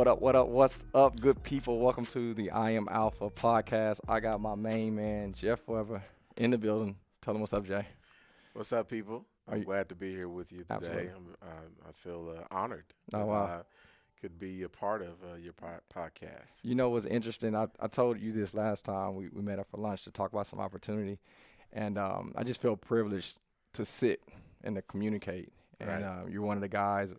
What up? What up? What's up, good people? Welcome to the I Am Alpha podcast. I got my main man, Jeff Weber, in the building. Tell him what's up, Jay. What's up, people? Are I'm you- glad to be here with you today. Absolutely. I feel honored Oh, that wow. I could be a part of your podcast. You know what's interesting? I told you this last time we met up for lunch to talk about some opportunity. And I just feel privileged to sit and to communicate. And Right. you're one of the guys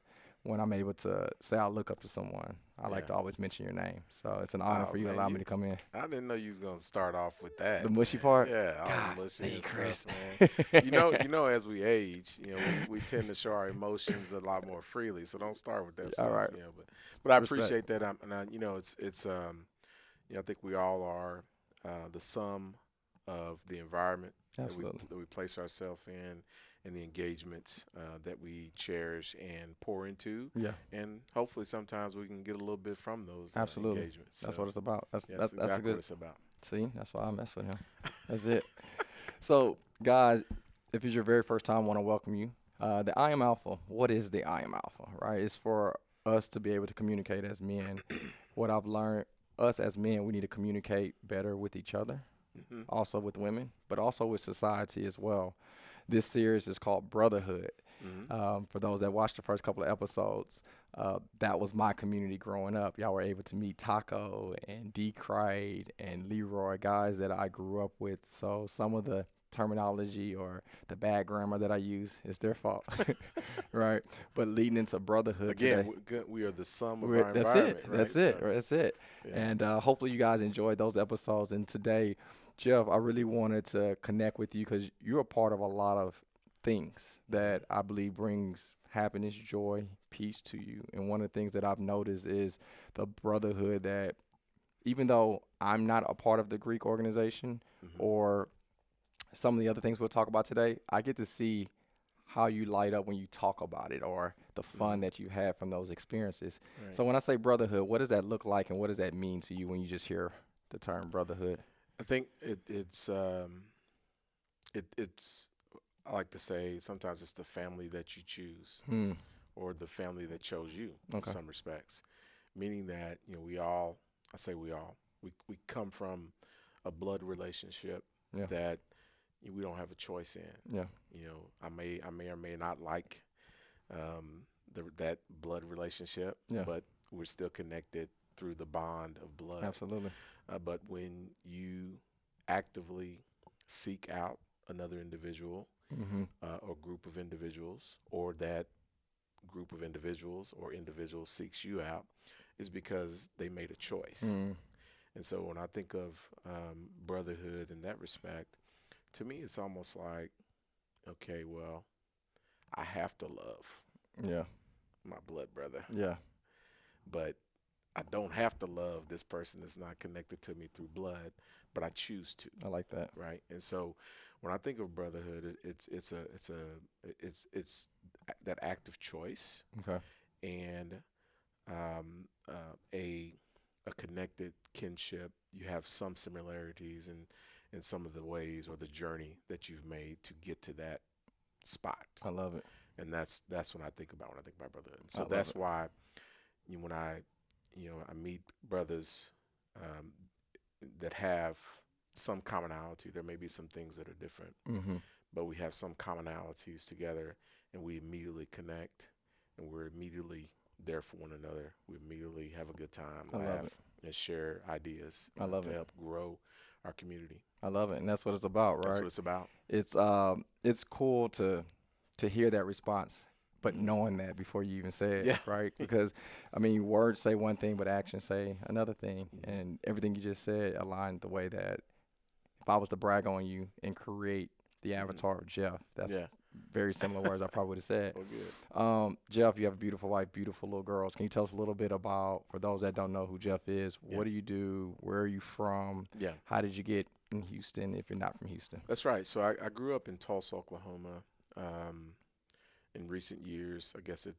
when I'm able to say I look up to someone. I like Yeah. to always mention your name. So it's an honor Oh, for you to man, allow me to come in. I didn't know you was gonna start off with that. The mushy man. part? Yeah, all God, the mushy hey, and Chris. stuff, man. As we age, we tend to show our emotions a lot more freely. So don't start with that All stuff. right. But I Respect. appreciate that. I think we all are the sum of the environment Absolutely. that we place ourselves in, and the engagements that we cherish and pour into, Yeah, and hopefully sometimes we can get a little bit from those absolutely. engagements. That's So, what it's about. That's yeah, that's that's that's a exactly good. what it's about. See, that's why I mess with him. That's it. So, guys, if it's your very first time, I want to welcome you. The I Am Alpha. What is the I Am Alpha? Right? It's for us to be able to communicate as men. What I've learned, us as men, we need to communicate better with each other, Hmm. also with women, but also with society as well. This series is called Brotherhood. Hmm. For those that watched the first couple of episodes, that was my community growing up. Y'all were able to meet Taco and D. Craig and Leroy, guys that I grew up with. So some of the terminology or the bad grammar that I use is their fault, right? But leading into brotherhood Again, today. we are the sum of We're- our that's environment, it. right? That's it. So, Right, that's it. yeah. And hopefully you guys enjoyed those episodes. And today, Jeff, I really wanted to connect with you because you're a part of a lot of things that I believe brings happiness, joy, peace to you. And one of the things that I've noticed is the brotherhood that even though I'm not a part of the Greek organization Mhm. or some of the other things we'll talk about today, I get to see how you light up when you talk about it or the fun Mhm. that you have from those experiences. Right. So when I say brotherhood, what does that look like and what does that mean to you when you just hear the term brotherhood? I think it's I like to say sometimes it's the family that you choose, Hmm. or the family that chose you in Okay. some respects. Meaning that, we all, I say we come from a blood relationship Yeah. that we don't have a choice in. Yeah. I may or may not like that blood relationship, Yeah. but we're still connected through the bond of blood. Absolutely. But when you actively seek out another individual, Mm-hmm. or group of individuals, or that group of individuals or individual seeks you out, is because they made a choice. Mm. And so when I think of brotherhood in that respect, to me it's almost like, okay, well, I have to love Yeah. my blood brother, Yeah. but I don't have to love this person that's not connected to me through blood, but I choose to. I like that. Right. And so when I think of brotherhood, it's that active choice, Okay. and a connected kinship. You have some similarities in some of the ways or the journey that you've made to get to that spot. I love it. And that's what I think about when I think about brotherhood. I So love that's it. why when I meet brothers um, that have some commonality. There may be some things that are different, Mm-hmm. but we have some commonalities together, and we immediately connect, and we're immediately there for one another. We immediately have a good time, I love laugh, it. and share ideas I love to it. help grow our community. I love it. And that's what it's about, That's right? what it's about. It's cool to hear that response, but Mhm. knowing that before you even say it, Yeah. right? Because I mean, words say one thing, but actions say another thing. Mhm. And everything you just said aligned the way that if I was to brag on you and create the avatar of Jeff, that's Yeah. very similar words I probably would have said. Well, good. Jeff, you have a beautiful wife, beautiful little girls. Can you tell us a little bit about, for those that don't know who Jeff is, Yeah. what do you do? Where are you from? Yeah. How did you get in Houston if you're not from Houston? That's right. So I grew up in Tulsa, Oklahoma. In recent years, I guess a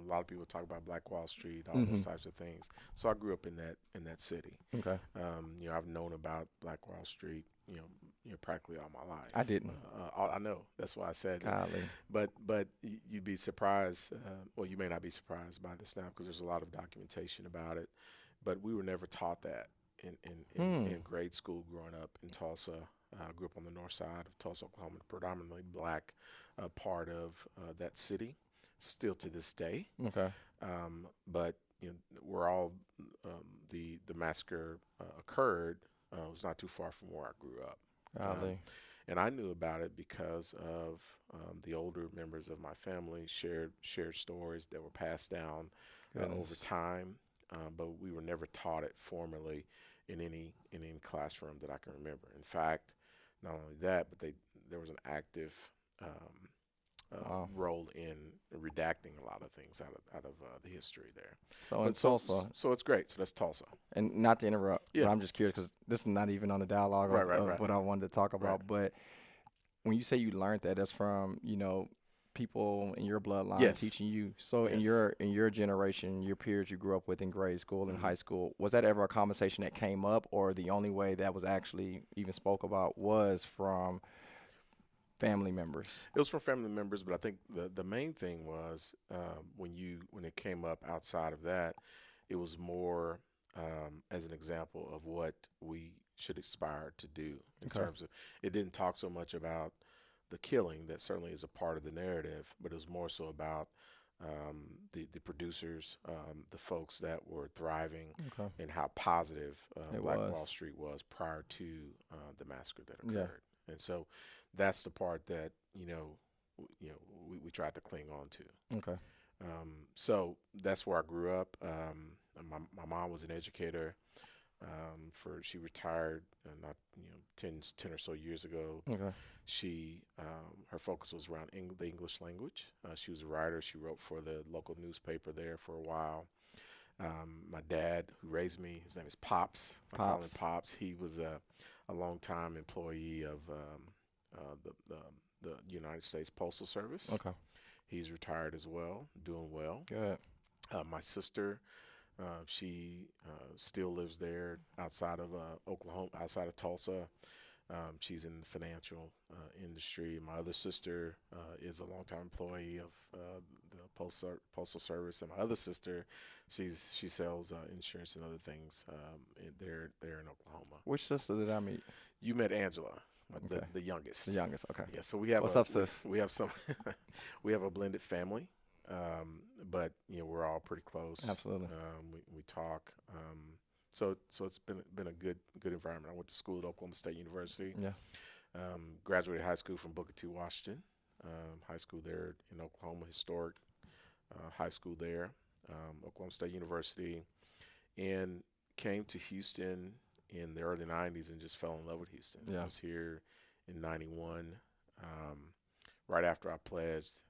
lot of people talk about Black Wall Street, all those Mhm. types of things. So I grew up in that city. Okay. I've known about Black Wall Street, practically all my I life. didn't. I know that's why I said it. Golly. But you'd be surprised. Well, you may not be surprised by this now because there's a lot of documentation about it. But we were never taught that Hmm. in grade school growing up in Tulsa. I grew up on the north side of Tulsa, Oklahoma, predominantly black part of that city, still to this day. Okay. But we're all the massacre occurred was not too far from where I grew up. Um, Golly. and I knew about it because of the older members of my family shared stories that were passed down over Goodness. time, but we were never taught it formally in any classroom that I can remember. In fact, not only that, but there was an active um, Wow. role in redacting a lot of things out of the history there. So in But Tulsa, so it's great. So that's Tulsa. and not to interrupt, but Yeah. I'm just curious because this is not even on the dialogue Right. Right. of Right. what I wanted to talk Right. about. But when you say you learned that, that's from, people in your bloodline Yes. teaching you. So Yes. in your generation, your peers you grew up with in grade school and hmm high school, was that ever a conversation that came up, or the only way that was actually even spoke about was from family members? It was from family members, but I think the main thing was when it came up outside of that, it was more as an example of what we should aspire to do in Okay. terms of it didn't talk so much about the killing that certainly is a part of the narrative, but it was more so about the producers, the folks that were thriving, Okay. and how positive It Black was. Wall Street was prior to the massacre that Yeah. occurred. And so that's the part that we tried to cling on to. Okay. So that's where I grew up. My mom was an educator. She retired not 10 or so years ago. Okay. She her focus was around the English language. She was a writer. She wrote for the local newspaper there for a while. My dad, who raised me, his name is Pops. I call him Pops. Pops. He was a longtime employee of the United States Postal Service. Okay. He's retired as well, doing well. Good. My sister, she still lives there outside of Oklahoma, outside of Tulsa. She's in the financial industry. My other sister is a longtime employee of the Postal Service, and my other sister, she sells insurance and other things. They're in Oklahoma. Which sister did I meet? You met Angela, Okay. the The youngest. youngest. Okay. Yeah, so we have What's up, sis? we have some we have a blended family, but we're all pretty close. Absolutely. We talk. So it's been a good environment. I went to school at Oklahoma State University. Yeah. Graduated high school from Booker T. Washington High School there in Oklahoma, historic high school there. Oklahoma State University, and came to Houston in the early '90s and just fell in love with Houston. I Yeah. was here in '91, right after I pledged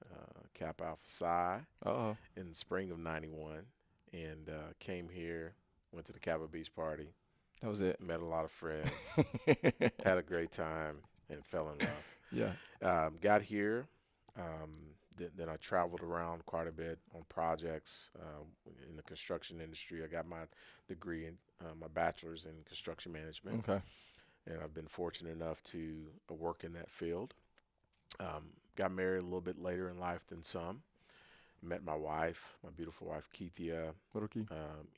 Kappa Alpha Psi Uh-oh. in the spring of '91, and came here, went to the Kappa Beach party, That was it. met a lot of friends, had a great time, and fell in love. Yeah. Got here. Then I traveled around quite a bit on projects in the construction industry. I got my degree in my bachelor's in construction management, Okay. and I've been fortunate enough to work in that field. Got married a little bit later in life than some. Met my wife, my beautiful wife, Keithia, Little key.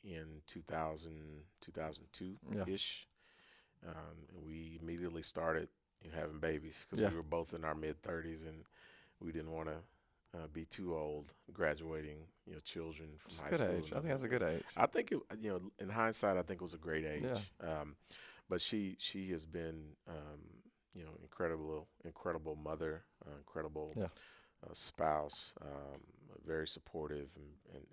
in 2000, Yeah. 2002-ish. And we immediately started having babies because Yeah. we were both in our mid-30s, and we didn't want to be too old graduating, children from It's a high good school. age. I think that's a good age. I think in hindsight, I think it was a great age. Yeah. But she has been, incredible mother, incredible Yeah. spouse, very supportive,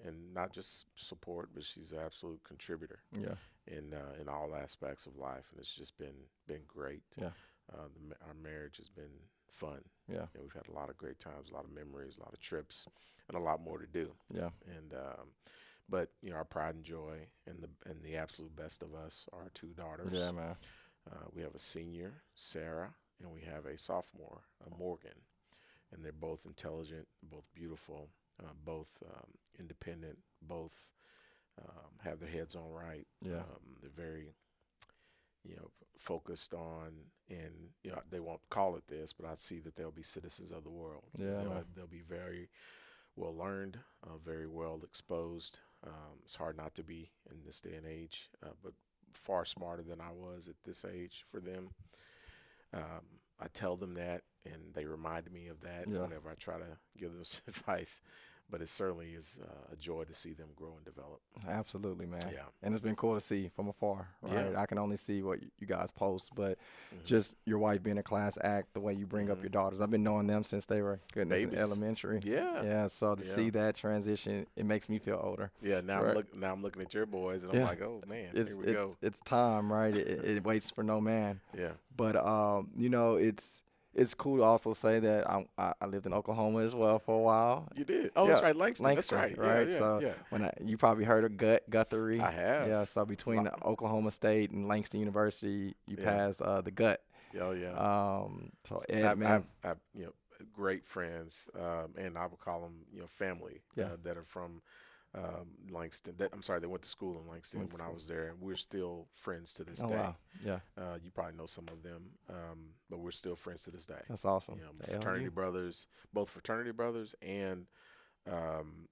and not just support, but she's an absolute contributor Yeah. in all aspects of life, and it's just been great. Yeah. Our marriage has been fun. Yeah. We've had a lot of great times, a lot of memories, a lot of trips, and a lot more to do. Yeah. And but our pride and joy, and the absolute best of us are our two daughters. Yeah, man. We have a senior, Sarah, and we have a sophomore, Morgan, and they're both intelligent, both beautiful, both independent, both have their heads on right. Yeah. They're very focused on, and they won't call it this, but I see that they'll be citizens of the world. Yeah, man. They'll be very well learned, very well exposed. It's hard not to be in this day and age, but far smarter than I was at this age for them. Um, I tell them that, and they remind me of that Yeah. whenever I try to give them some advice. But it certainly is a joy to see them grow and develop. Absolutely, man. Yeah. And it's been cool to see from afar, Yeah. right? I can only see what you guys post, but Hmm. just your wife being a class act, the way you bring up Hmm. your daughters. I've been knowing them since they were, goodness, in Babies. elementary. Yeah. Yeah, so to Yeah. see that transition, it makes me feel older. Yeah. Now Right. now I'm looking at your boys, and I'm Yeah. like, oh man, It's here we it's go. it's time, right? It waits for no man. Yeah. But it's cool to also say that I lived in Oklahoma as well for a while. You did. Oh, that's Yeah, right, Langston. That's Langston, right. Yeah. right? Yeah. So Yeah. you probably heard of Guthrie. I have. Yeah, so between Oklahoma State and Langston University, you Yeah. pass the Gut. Oh yeah. So Ed, I've, man, I've great friends, and I would call them family, Yeah. that are from Langston. I'm sorry, they went to school in Langston Went to when I school. was there, and we're still friends to this oh day. wow, yeah, You probably know some of them, but we're still friends to this day. that's awesome. The Fraternity LU. brothers, both fraternity brothers, and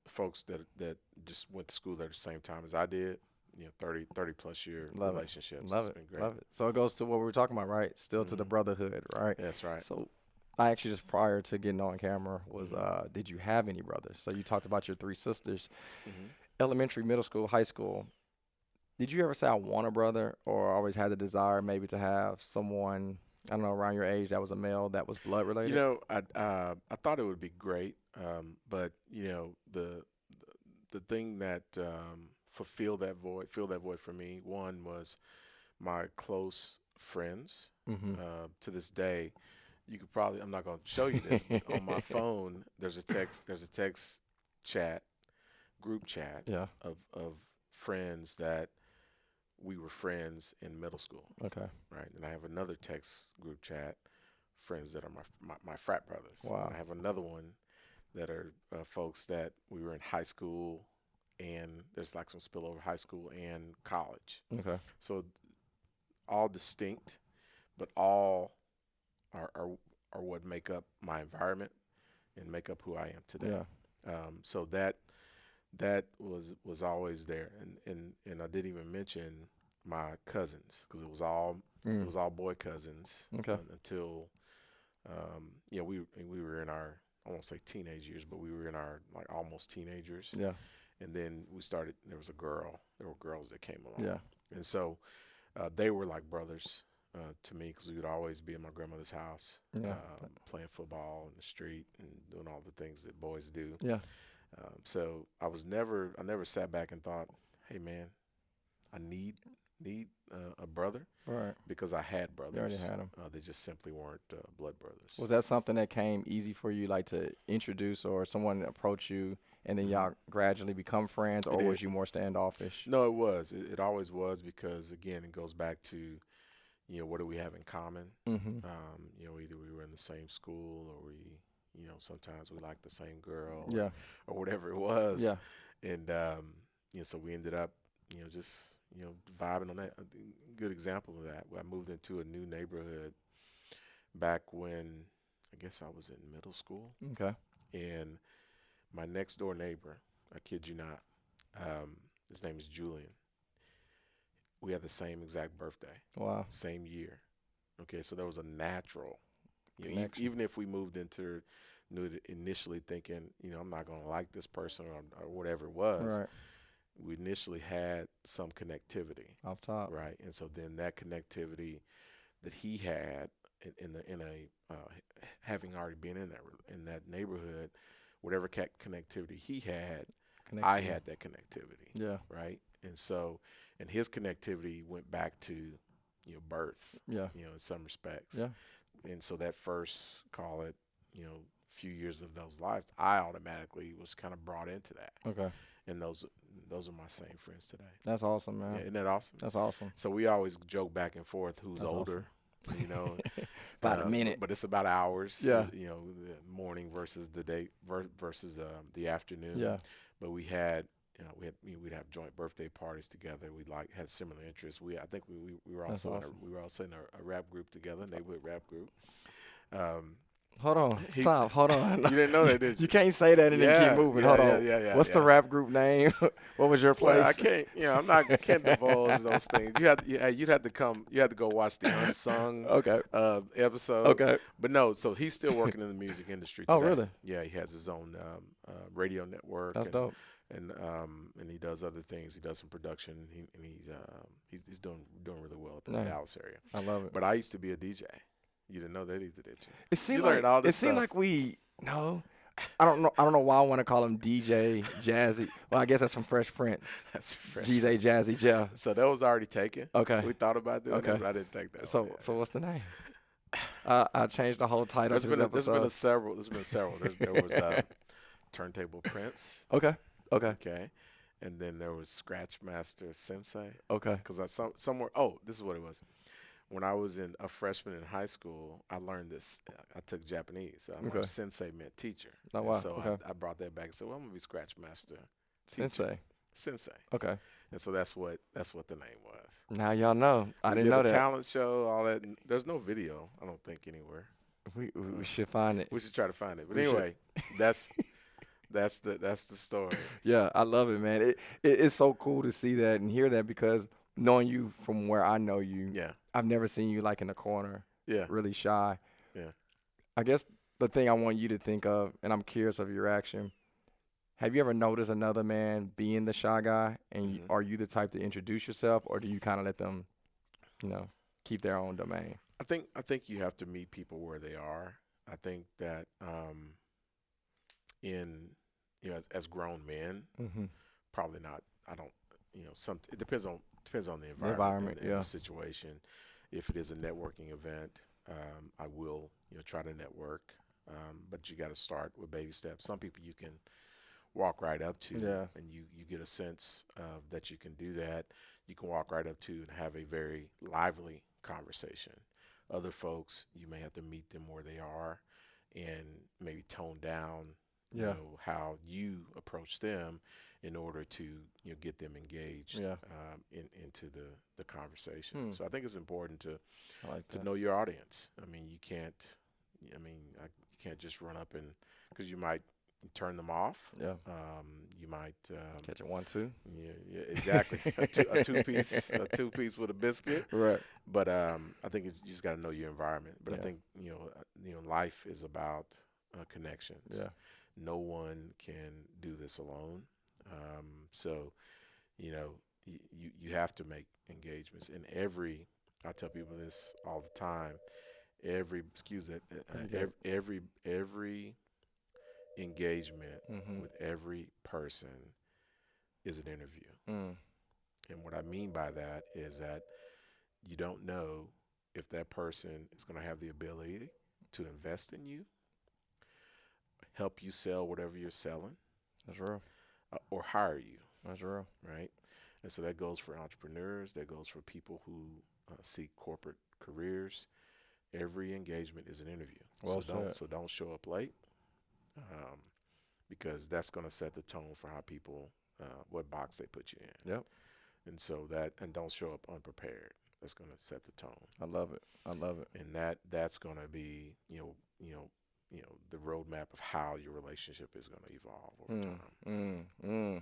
folks that just went to school at the same time as I did. 30 plus year Love it. relationships. Love It's it, been great. love it. So it goes to what we were talking about, right? Still to the Mhm. brotherhood, right? That's right. So I actually just prior to getting on camera was did you have any brothers? So you talked about your three sisters, Hmm. elementary, middle school, high school. Did you ever say I want a brother, or always had the desire maybe to have someone I don't know around your age that was a male that was blood related? I thought it would be great, but the thing that filled that void for me. One was my close friends. Mm-hmm. To this day, you could probably I'm not going to show you this, but on my phone there's a text chat group chat Yeah. of friends that we were friends in middle school, Okay. right? And I have another text group chat, friends that are my frat brothers. Wow. And I have another one that are folks that we were in high school, and there's like some spillover high school and college. Okay. So all distinct, but all are what make up my environment and make up who I am today. Yeah. So that was always there, and I didn't even mention my cousins because it was all boy cousins. Okay. Until we were in our, I won't say teenage years, but we were in our like almost teenagers, Yeah. and then there were girls that came along, Yeah. and so they were like brothers to me because we would always be at my grandmother's house, Yeah. playing football in the street and doing all the things that boys do. Yeah. So I never sat back and thought, hey man, I need a brother, Right. because I had brothers. You already had them. They just simply weren't blood brothers. Was that something that came easy for you, like to introduce, or someone approach you and then y'all gradually become friends, or It was did. you more standoffish? No, it was. It always was, because again, it goes back to, what do we have in common? Mm-hmm. Either we were in the same school, or sometimes we liked the same girl, Yeah. or whatever it was. Yeah. And so we ended up, just vibing on that. A good example of that, I moved into a new neighborhood back when I guess I was in middle school, Okay. and my next door neighbor, I kid you not, his name is Julian. We had the same exact birthday, Wow. same year. Okay, so there was a natural, Connection. even if we moved into initially thinking, I'm not going to like this person, or whatever it was, Right. we initially had some connectivity, Off top. right? And so then that connectivity that he had in a having already been in that neighborhood, whatever connectivity he had, I Connection. had that connectivity, Yeah. right? And so, and his connectivity went back to, birth, Yeah. in some respects. Yeah. And so that first, call it, few years of those lives, I automatically was kind of brought into that. Okay. And those are my same friends today. That's awesome, man. Yeah, isn't that awesome? That's awesome. So we always joke back and forth who's That's older, About a minute. but it's about hours. Yeah. The morning versus the day versus the afternoon. Yeah. But we had, we'd have joint birthday parties together. We like had similar interests. I think we were That's also awesome. we were also in a rap group together, neighborhood rap group. Um, Hold on, he stop. Hold on. you didn't know you, that, did you you? can't say that and then keep Yeah, moving. yeah, Hold yeah, on. yeah, yeah, What's the yeah. rap group name? What was your Well, I place? can't, I'm not can't divulge those things. You'd have to come, you had to go watch the unsung Okay. episode. Okay. But no, so he's still working in the music industry Oh, today. really? Yeah, he has his own radio network, That's dope. and he does other things. He does some production. He's doing really well up in the Nice. Dallas area. I love it. But I used to be a DJ. You didn't know that either, did you? It seemed You like learned all this stuff. we no. I don't know. I don't know why I want to call him DJ Jazzy. Well, I guess that's from Fresh Prince. That's fresh. DJ Jazzy Jeff. So that was already taken. Okay. We thought about doing Okay. that, but I didn't take that. So one. Yeah, so yeah. what's the name? I changed the whole title There's to been this a, there's episode. been a several. There's been several. There was Turntable Prince. Okay. Okay. Okay. And then there was Scratch Master Sensei. Okay. Because somewhere. Oh, this is what it was. When I was a freshman in high school, I learned this. I took Japanese. So I learned Okay. Sensei meant teacher. Oh, And wow. so Okay. I brought that back and said, well, I'm gonna be Scratch Master teacher. Sensei. Sensei. Okay. And so that's what the name was. Now y'all know. I We didn't did know a that. talent show, all that. And there's no video, I don't think, anywhere. We should find it. We should try to find it. But We should. anyway, that's the story. Yeah, I love it, man. It's so cool to see that and hear that because knowing you from where I know you, Yeah, I've never seen you like in the corner, yeah, really shy. yeah. I guess the thing I want you to think of, and I'm curious of your reaction. Have you ever noticed another man being the shy guy, and Mhm. are you the type to introduce yourself, or do you kind of let them, keep their own domain? I think you have to meet people where they are. I think that in as grown men, Mm-hmm. probably not. I don't. It depends on the environment, environment, and yeah. the situation. If it is a networking event, I will try to network. But you got to start with baby steps. Some people you can walk right up to, Yeah. and you get a sense that you can do that. You can walk right up to and have a very lively conversation. Other folks, you may have to meet them where they are, and maybe tone down, Yeah. how you approach them in order to get them engaged Yeah. into the conversation. Hmm. So I think it's important I like to that. know your audience. I mean, you can't just run up and because you might turn them off. Yeah. You might Catch it 1-2. yeah, exactly a two piece with a biscuit. Right. But I think you just got to know your environment. But I Yeah. think life is about connections. Yeah. No one can do this alone. So you have to make engagements in every. I tell people this all the time. Every every engagement Mm-hmm. with every person is an interview. Mm. And what I mean by that is that you don't know if that person is going to have the ability to invest in you, help you sell whatever you're selling, That's real. or hire you, That's real. right? And so that goes for entrepreneurs, that goes for people who seek corporate careers. Every engagement is an interview. Well so said. don't show up late, because that's going to set the tone for how people what box they put you in. Yep. And don't show up unprepared. That's going to set the tone. I love it. I love it. And that's going to be the roadmap of how your relationship is going to evolve over time.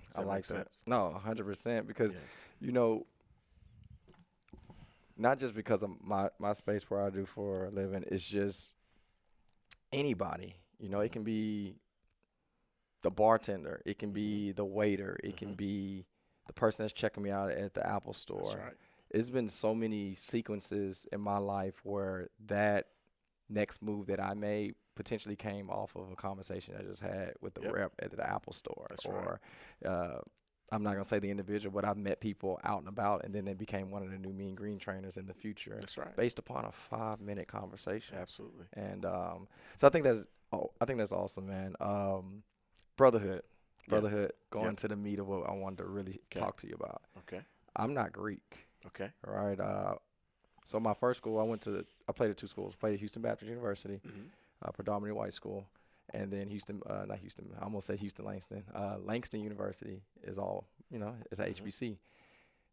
Does I that like make that. sense? No, 100%. Because Yeah. not just because of my space where I do for a living, it's just anybody. It can be the bartender, it can be the waiter, it can Mhm. be the person that's checking me out at the Apple store. That's right. It's been so many sequences in my life where that next move that I made potentially came off of a conversation I just had with the Yep. rep at the Apple store. That's Or I'm not going to say the individual, but I've met people out and about, and then they became one of the new Mean Green trainers in the future That's right. based upon a 5-minute conversation. Absolutely. And so I think that's awesome, man. Brotherhood. Yeah. Brotherhood, going Yep. to the meat of what I wanted to really Okay. talk to you about. Okay. I'm not Greek. Okay. All right. So my first school, I played at two schools. Played at Houston Baptist University, Mhm. predominantly white school, and then Houston, not Houston, I almost said Houston Langston. Langston University is all, it's a Hmm. HBC.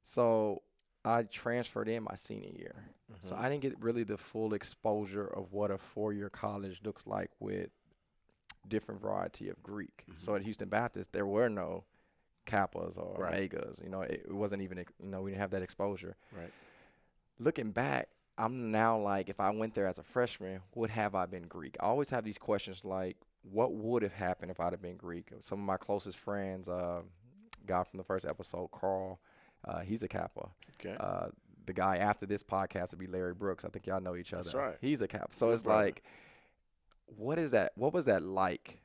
So I transferred in my senior year. So Hmm. I didn't get really the full exposure of what a 4-year college looks like with different variety of Greek. Hmm. So at Houston Baptist, there were no Kappas or Right. Omegas. It wasn't even, we didn't have that exposure. Right. Looking back, I'm now like, if I went there as a freshman, would have I been Greek? I always have these questions like, what would have happened if I'd have been Greek? Some of my closest friends, guy from the first episode, Carl, he's a Kappa. Okay. Uh, the guy after this podcast would be Larry Brooks. I think y'all know each That's other. right. He's a Kappa. So Good it's brother. like, what is that? What was that like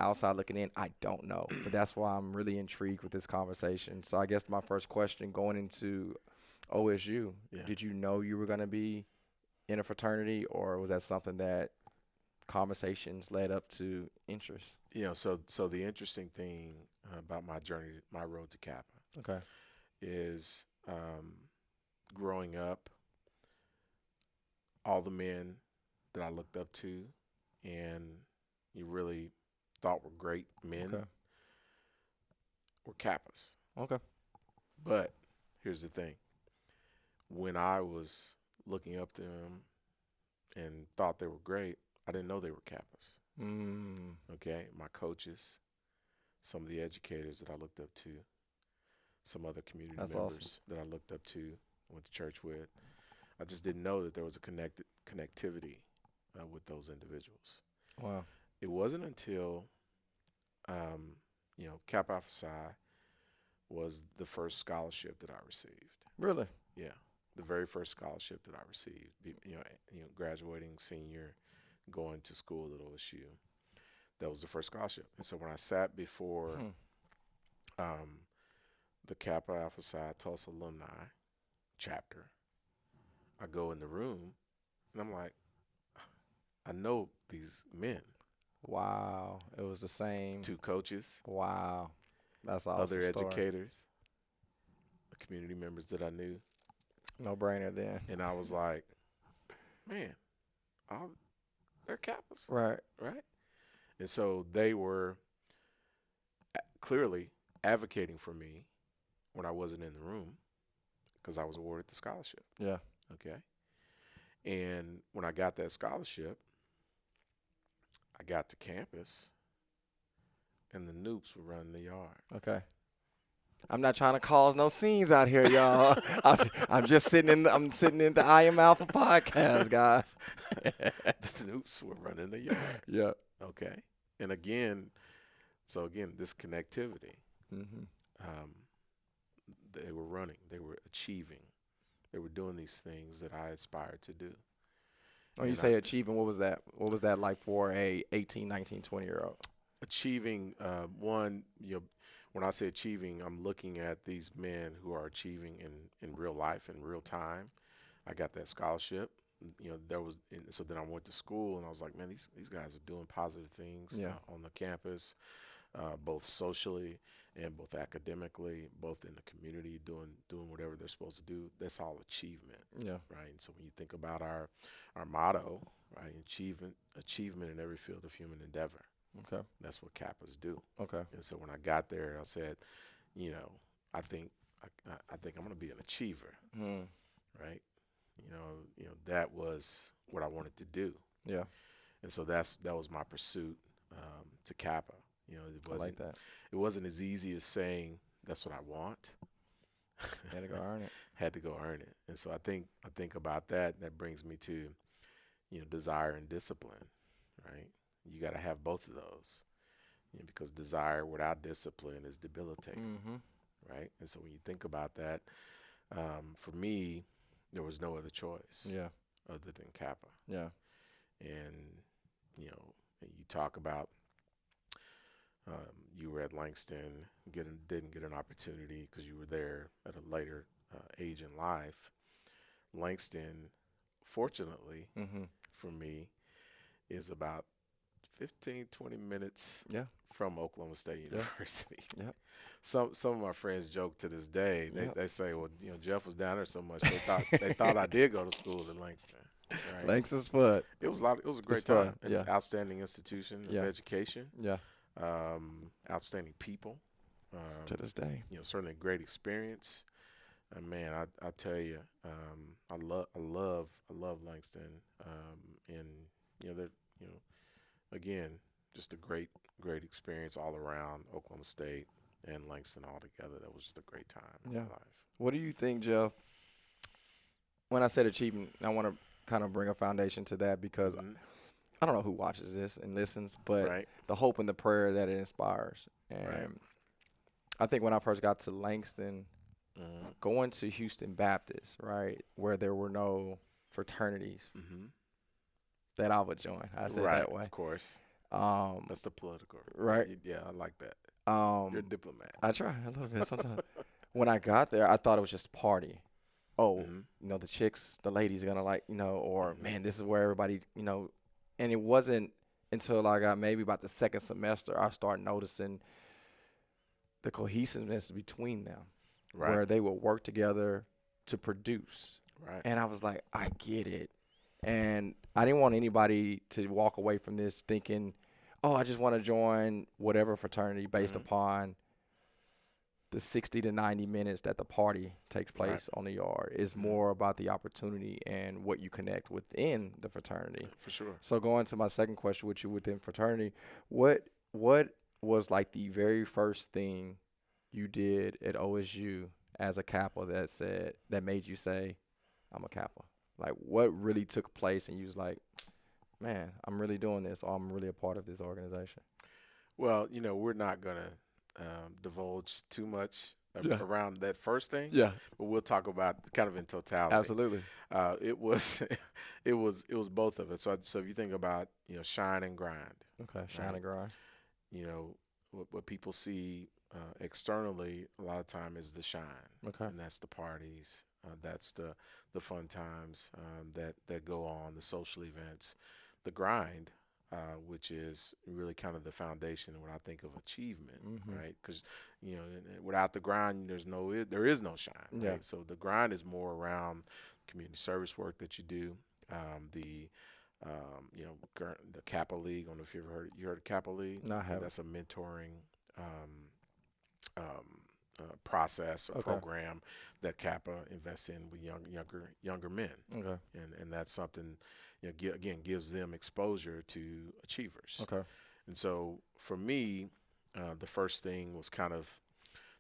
outside looking in? I don't know. But that's why I'm really intrigued with this conversation. So I guess my first question going into OSU, Yeah. did you know you were going to be in a fraternity, or was that something that conversations led up to interest? So the interesting thing about my journey, my road to Kappa, Okay. is growing up, all the men that I looked up to and you really thought were great men Okay. were Kappas. Okay. But here's the thing: when I was looking up to them and thought they were great, I didn't know they were Kappas. Mm, Okay, my coaches, some of the educators that I looked up to, some other community that's awesome. members that I looked up to, went to church with. I just didn't know that there was a connectivity with those individuals. Wow. It wasn't until Kappa Alpha Psi was the first scholarship that I received. Really? Yeah, the very first scholarship that I received. Graduating senior, going to school at OSU. That was the first scholarship. And so when I sat before Hmm. um, the Kappa Alpha Psi Tulsa alumni chapter, I go in the room and I'm like, I know these men, Wow. It was the same. two coaches, Wow. That's an awesome other story. educators, community members that I knew. No brainer then. And I was like, man, all, they're Kappas, Right. right? And so they were clearly advocating for me when I wasn't in the room because I was awarded the scholarship. Yeah. Okay. And when I got that scholarship, I got to campus and the Noops were running the yard. Okay. I'm not trying to cause no scenes out here, y'all. I'm just sitting in. I'm sitting in the I Am Alpha podcast, guys. The Noops were running the yard. Yeah. Okay. And again, this connectivity. Hmm. Um, they were running, they were achieving, they were doing these things that I aspired to do. When you And say achieving, what was that? What was that like for a 18, 19, 20-year-old? achieving, when I say achieving, I'm looking at these men who are achieving in real life, in real time. I got that scholarship. So then I went to school and I was like, man, these guys are doing positive things Yeah. on the campus, both socially and both academically, both in the community, doing whatever they're supposed to do. That's all achievement, Yeah. right? And so when you think about our motto, right, achievement in every field of human endeavor, Okay. that's what Kappas do. Okay. And so when I got there, I said, you know, I think I think I'm going to be an achiever, Hmm. right? That was what I wanted to do, Yeah. and so that was my pursuit to Kappa. It I like wasn't that. it wasn't as easy as saying that's what I want. Had to go earn it. Had to go earn it, and so I think about that. And that brings me to desire and discipline, right? You got to have both of those, because desire without discipline is debilitating, Mm-hmm. right? And so when you think about that, for me, there was no other choice Yeah. other than Kappa. Yeah. And you talk about you were at Langston, didn't get an opportunity because you were there at a later age in life. Langston, fortunately Mm-hmm. for me, is about 15, 20 minutes Yeah. from Oklahoma State Yeah. University. Yeah. Some of my friends joke to this day. They Yeah. they say, well, Jeff was down there so much they thought I did go to school in Langston. Right. Langston's fun. It was a lot. It was a It's great fun. time. It's Yeah. an outstanding institution of Yeah. education. Yeah. Outstanding people. To this day. Certainly a great experience. Man, I tell you, I love Langston. And they're, you know, again, just a great experience all around. Oklahoma State and Langston all together. That was just a great time in Yeah. my life. What do you think, Jeff? When I said achievement, I want to kind of bring a foundation to that because Hmm. I don't know who watches this and listens, but Right. the hope and the prayer that it inspires. Right. And I think when I first got to Langston, Hmm. going to Houston Baptist, right, where there were no fraternities Hmm. that I would join. I said Right. that way. Of course. Um, That's the political. right. Yeah, I like that. You're a Um, diplomat. I try a little bit sometimes. When I got there, I thought it was just party. Oh, Hmm. the chicks, the ladies are gonna like, or Hmm. man, this is where everybody, and it wasn't until I got maybe about the second semester I started noticing the cohesiveness between them, Right. where they would work together to produce. Right. And I was like, I get it. And I didn't want anybody to walk away from this thinking, oh, I just want to join whatever fraternity based Hmm. upon the 60 to 90 minutes that the party takes Right. place on the yard. It's Hmm. more about the opportunity and what you connect within the fraternity. For sure. So going to my second question with you within fraternity, what was like the very first thing you did at OSU as a Kappa that made you say, I'm a Kappa? Like what really took place and you was like, man, I'm really doing this or I'm really a part of this organization? Well, we're not gonna divulge too much Yeah. around that first thing, Yeah, but we'll talk about kind of in totality. absolutely. It was, it was both of it. So if you think about shine and grind, Okay, shine right? and grind. You know what people see externally a lot of time is the shine, Okay. and that's the parties. That's the fun times that go on, the social events, the grind, which is really kind of the foundation when I think of achievement, Mhm. right? Because without the grind, there is no shine, Yeah. right? So the grind is more around community service work that you do, the the Kappa League. I don't know if you heard of Kappa League. No, I haven't. That's a mentoring um, um, process or Okay. program that Kappa invests in with younger men, Okay. and that's something again gives them exposure to achievers. Okay. And so for me, the first thing was kind of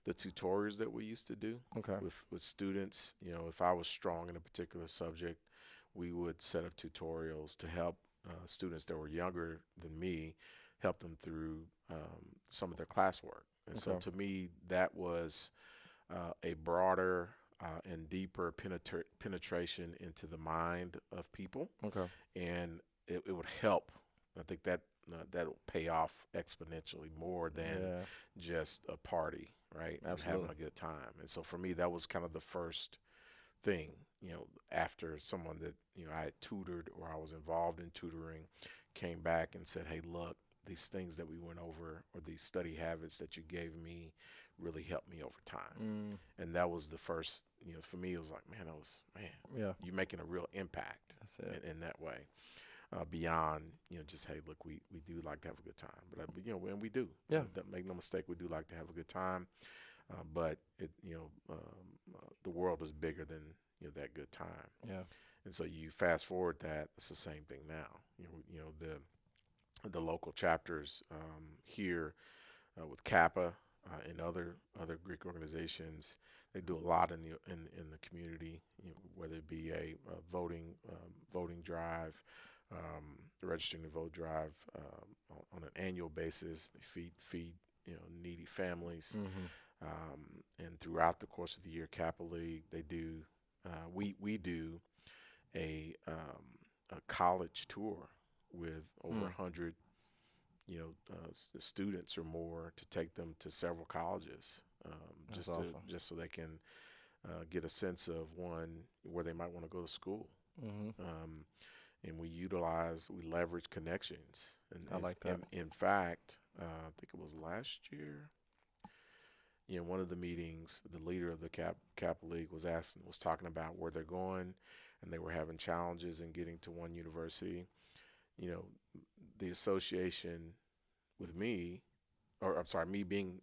the tutorials that we used to do Okay. with students. If I was strong in a particular subject, we would set up tutorials to help students that were younger than me, help them through some of their classwork. And so Okay. to me, that was a broader and deeper penetration into the mind of people, Okay. and it would help. I think that'll pay off exponentially more than Yeah. just a party, right? And having Absolutely. a good time. And so for me, that was kind of the first thing, after someone that, I had tutored or I was involved in tutoring came back and said, hey, look, these things that we went over or these study habits that you gave me really helped me over time. Mm, And that was the first, for me, it was like, man, yeah. you're making a real impact That's it. in that way. Beyond just hey, look, we do like to have a good time, but and we do. Yeah. Make no mistake, we do like to have a good time. But the world is bigger than that good time. Yeah. And so you fast forward that it's the same thing now. The local chapters here with Kappa and other Greek organizations, they do a lot in the community. Whether it be a voting drive, registering to vote drive on an annual basis. They feed needy families. Mhm. And throughout the course of the year, Kappa League, they do. We do a college tour with over Mm. 100 students or more to take them to several colleges, That's just to awesome. just so they can get a sense of one where they might want to go to school. Mhm. Um, and we leverage connections. And I like that. in fact, I think it was last year. one of the meetings, the leader of the Cap League was talking about where they're going, and they were having challenges in getting to one university. You know, the association with me, or I'm sorry, me being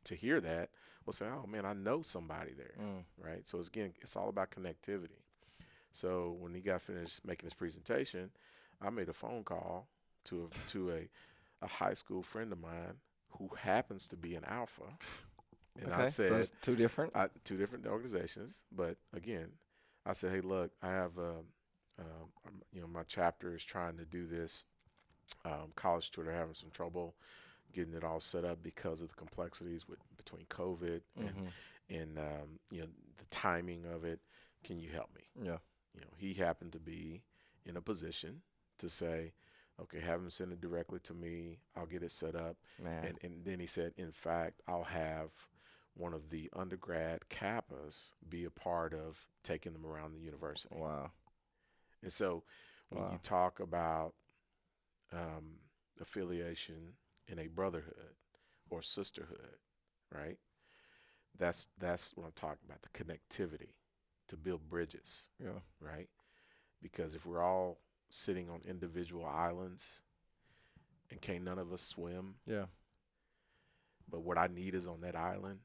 to hear that was saying, "Oh man, I know somebody there," Mm. right? So it's all about connectivity. So when he got finished making his presentation, I made a phone call to a high school friend of mine who happens to be an alpha, and I Okay, so said, it's two different. two different organizations, but again, I said, hey, look, I have my chapter is trying to do this college tour. They're having some trouble getting it all set up because of the complexities between COVID Mm-hmm. and the timing of it. Can you help me? Yeah. He happened to be in a position to say, okay, have him send it directly to me. I'll get it set up. Man. And then he said, in fact, I'll have one of the undergrad Kappas be a part of taking them around the university. Wow. And so when you Wow. talk about um, affiliation in a brotherhood or sisterhood, right? That's what I'm talking about, the connectivity to build bridges, Yeah. right? Because if we're all sitting on individual islands and can't none of us swim, Yeah. but what I need is on that island,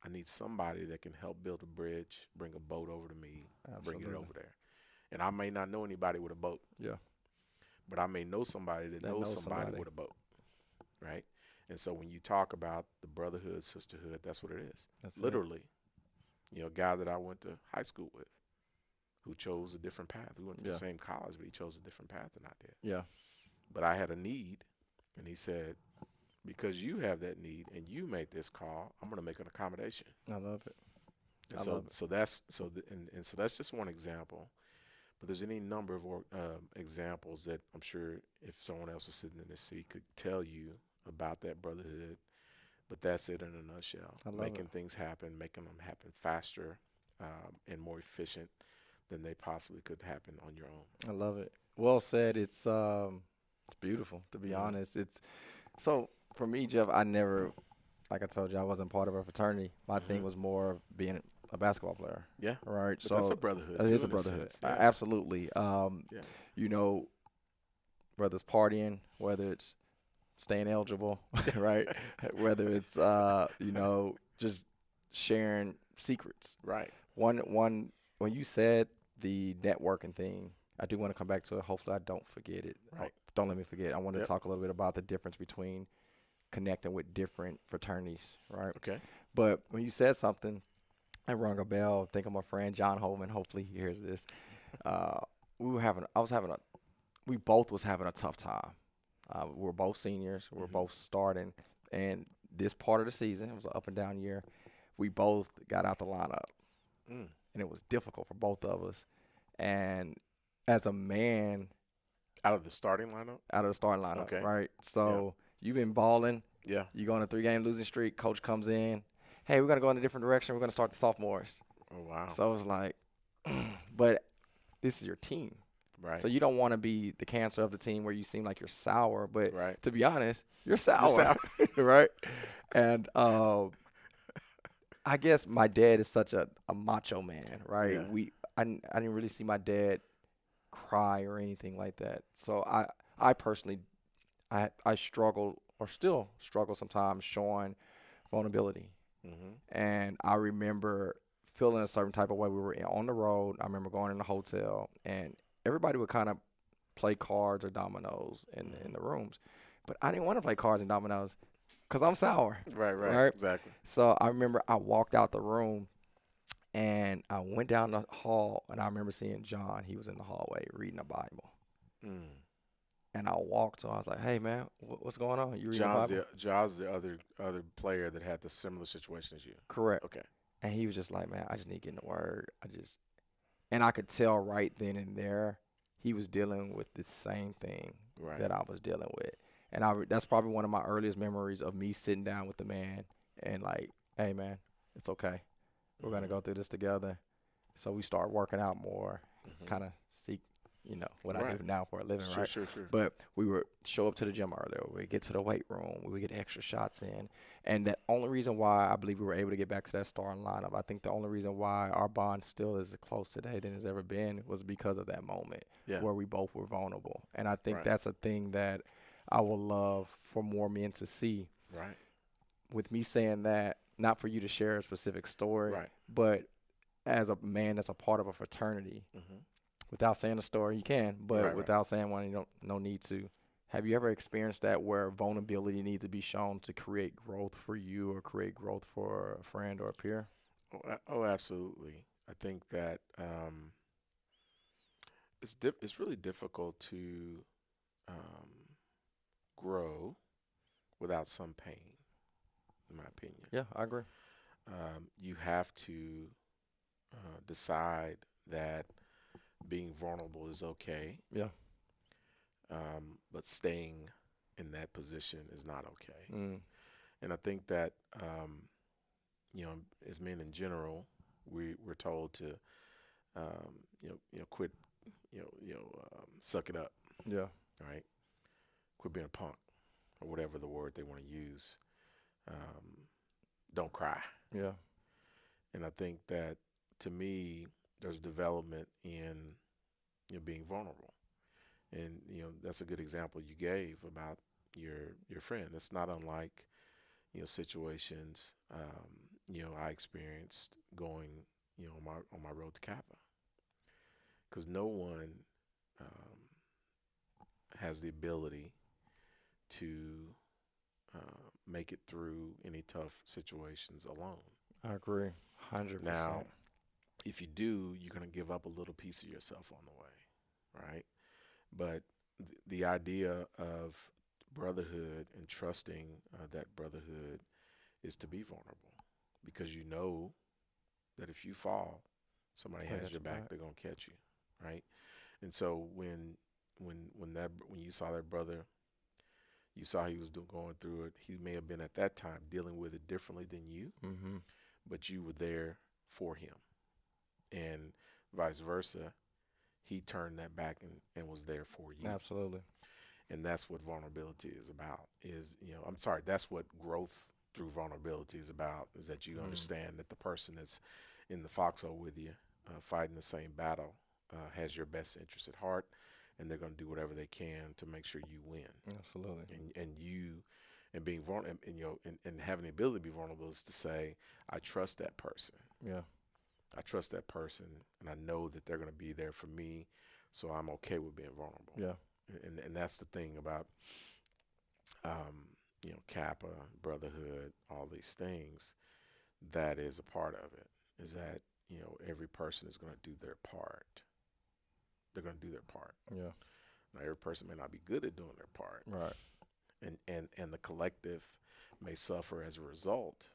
I need somebody that can help build a bridge, bring a boat over to me, bring it Absolutely. over there. And I may not know anybody with a boat, Yeah. but I may know somebody that That knows knows somebody somebody. with a boat, right? And so when you talk about the brotherhood, sisterhood, that's what it is. That's it. Literally, a guy that I went to high school with who chose a different path. We went to the Yeah. same college, but he chose a different path than I did. Yeah. But I had a need, and he said, because you have that need and you made this call, I'm going to make an accommodation. I love it. And I so, love it. so that's so, and so that's just one example. But there's any number of examples that I'm sure if someone else was sitting in this seat could tell you about that brotherhood. But that's it in a nutshell. I love it. Making things happen, making them happen faster and more efficient than they possibly could happen on your own. I love it. Well said. It's beautiful to be Mm-hmm. honest. It's so for me, Jeff. I never, like I told you, I wasn't part of a fraternity. My Mm-hmm. thing was more being a basketball player. Yeah, Right. but that's a So brotherhood it too, is a in a brotherhood. sense. Yeah, Absolutely. yeah, You know, whether it's partying, whether it's staying eligible, right? Whether it's just sharing secrets. right. One when you said the networking thing, I do want to come back to it. Hopefully I don't forget it. Right. Don't let me forget. I want to Yep. talk a little bit about the difference between connecting with different fraternities, right? Okay. But when you said something, I rung a bell. Think of my friend John Holman. Hopefully he hears this. Uh, we both was having a tough time. We were both seniors. We were Mm-hmm. both starting, and this part of the season, it was an up and down year. We both got out the lineup, Mm. and it was difficult for both of us. And as a man, Out of the starting lineup. out of the starting lineup, Okay. right? Yeah. So you've been balling. Yeah. You go on a 3-game losing streak. Coach comes in. Hey, we're gonna go in a different direction. We're gonna start the sophomores. Oh wow. So it's like, but this is your team. Right. So you don't want to be the cancer of the team where you seem like you're sour, but Right. to be honest, you're You're sour, right? And I guess my dad is such a macho man, right? Yeah. I didn't really see my dad cry or anything like that. So I personally I struggle or still struggle sometimes showing vulnerability. Mm-hmm. And I remember feeling a certain type of way. We were on the road. I remember going in the hotel, and everybody would kind of play cards or dominoes in the rooms. But I didn't want to play cards and dominoes because I'm sour, Right. Right. right? Exactly. So I remember I walked out the room, and I went down the hall, and I remember seeing John. He was in the hallway reading the Bible. Mm. And I walked to him. I was like, hey, man, what's going on? You reading the Bible? John's the other player that had the similar situation as you. Correct. Okay. And he was just like, man, I just need to get in the word. And I could tell right then and there he was dealing with the same thing Right. that I was dealing with. And that's probably one of my earliest memories of me sitting down with the man and like, hey, man, it's okay. We're going to Mm-hmm. go through this together. So we start working out more, Mm-hmm. kind of seek what I do Right. now for a living, Sure, right? sure, sure. But we would show up to the gym earlier. We would get to the weight room. We would get extra shots in. And the only reason why I believe we were able to get back to that starting lineup, I think the only reason why our bond still is as close today than it's ever been was because of that moment Yeah. where we both were vulnerable. And I think Right. that's a thing that I would love for more men to see. Right. With me saying that, not for you to share a specific story, Right. but as a man that's a part of a fraternity, Mm-hmm. without saying the story, you can, but Right. Right. without saying one, you don't, no need to. Have you ever experienced that where vulnerability needs to be shown to create growth for you or create growth for a friend or a peer? Oh, absolutely. I think that it's really difficult to um, grow without some pain, in my opinion. Yeah, I agree. You have to decide that being vulnerable is okay, Yeah. but staying in that position is not okay. Mm, And I think that as men in general, we're told to quit, suck it up, yeah. right? Quit being a punk or whatever the word they want to use. Um, don't cry. Yeah. And I think that to me, there's development in being vulnerable, and that's a good example you gave about your friend. It's not unlike situations I experienced going on my road to Kappa, because no one um, has the ability to make it through any tough situations alone. I agree. 100%. Now, if you do, you're going to give up a little piece of yourself on the way, right? But the idea of brotherhood and trusting that brotherhood is to be vulnerable, because you know that if you fall, somebody Play has that your your back. back. They're going to catch you, right? And so when you saw that brother, you saw he was going through it. He may have been at that time dealing with it differently than you, Mm-hmm. but you were there for him, and vice versa. He turned that back and was there for you. Absolutely. And that's what vulnerability is about. I'm sorry, that's what growth through vulnerability is about, is that you Mm. understand that the person that's in the foxhole with you, fighting the same battle, has your best interest at heart, and they're going to do whatever they can to make sure you win. Absolutely. And being vulnerable, and having the ability to be vulnerable is to say, I trust that person. Yeah. I trust that person, and I know that they're going to be there for me, so I'm okay with being vulnerable. Yeah. And that's the thing about Kappa, Brotherhood, all these things. That is a part of it. Is that every person is going to do their part. They're going to do their part. Yeah. Now, every person may not be good at doing their part, Right. and the collective may suffer as a result.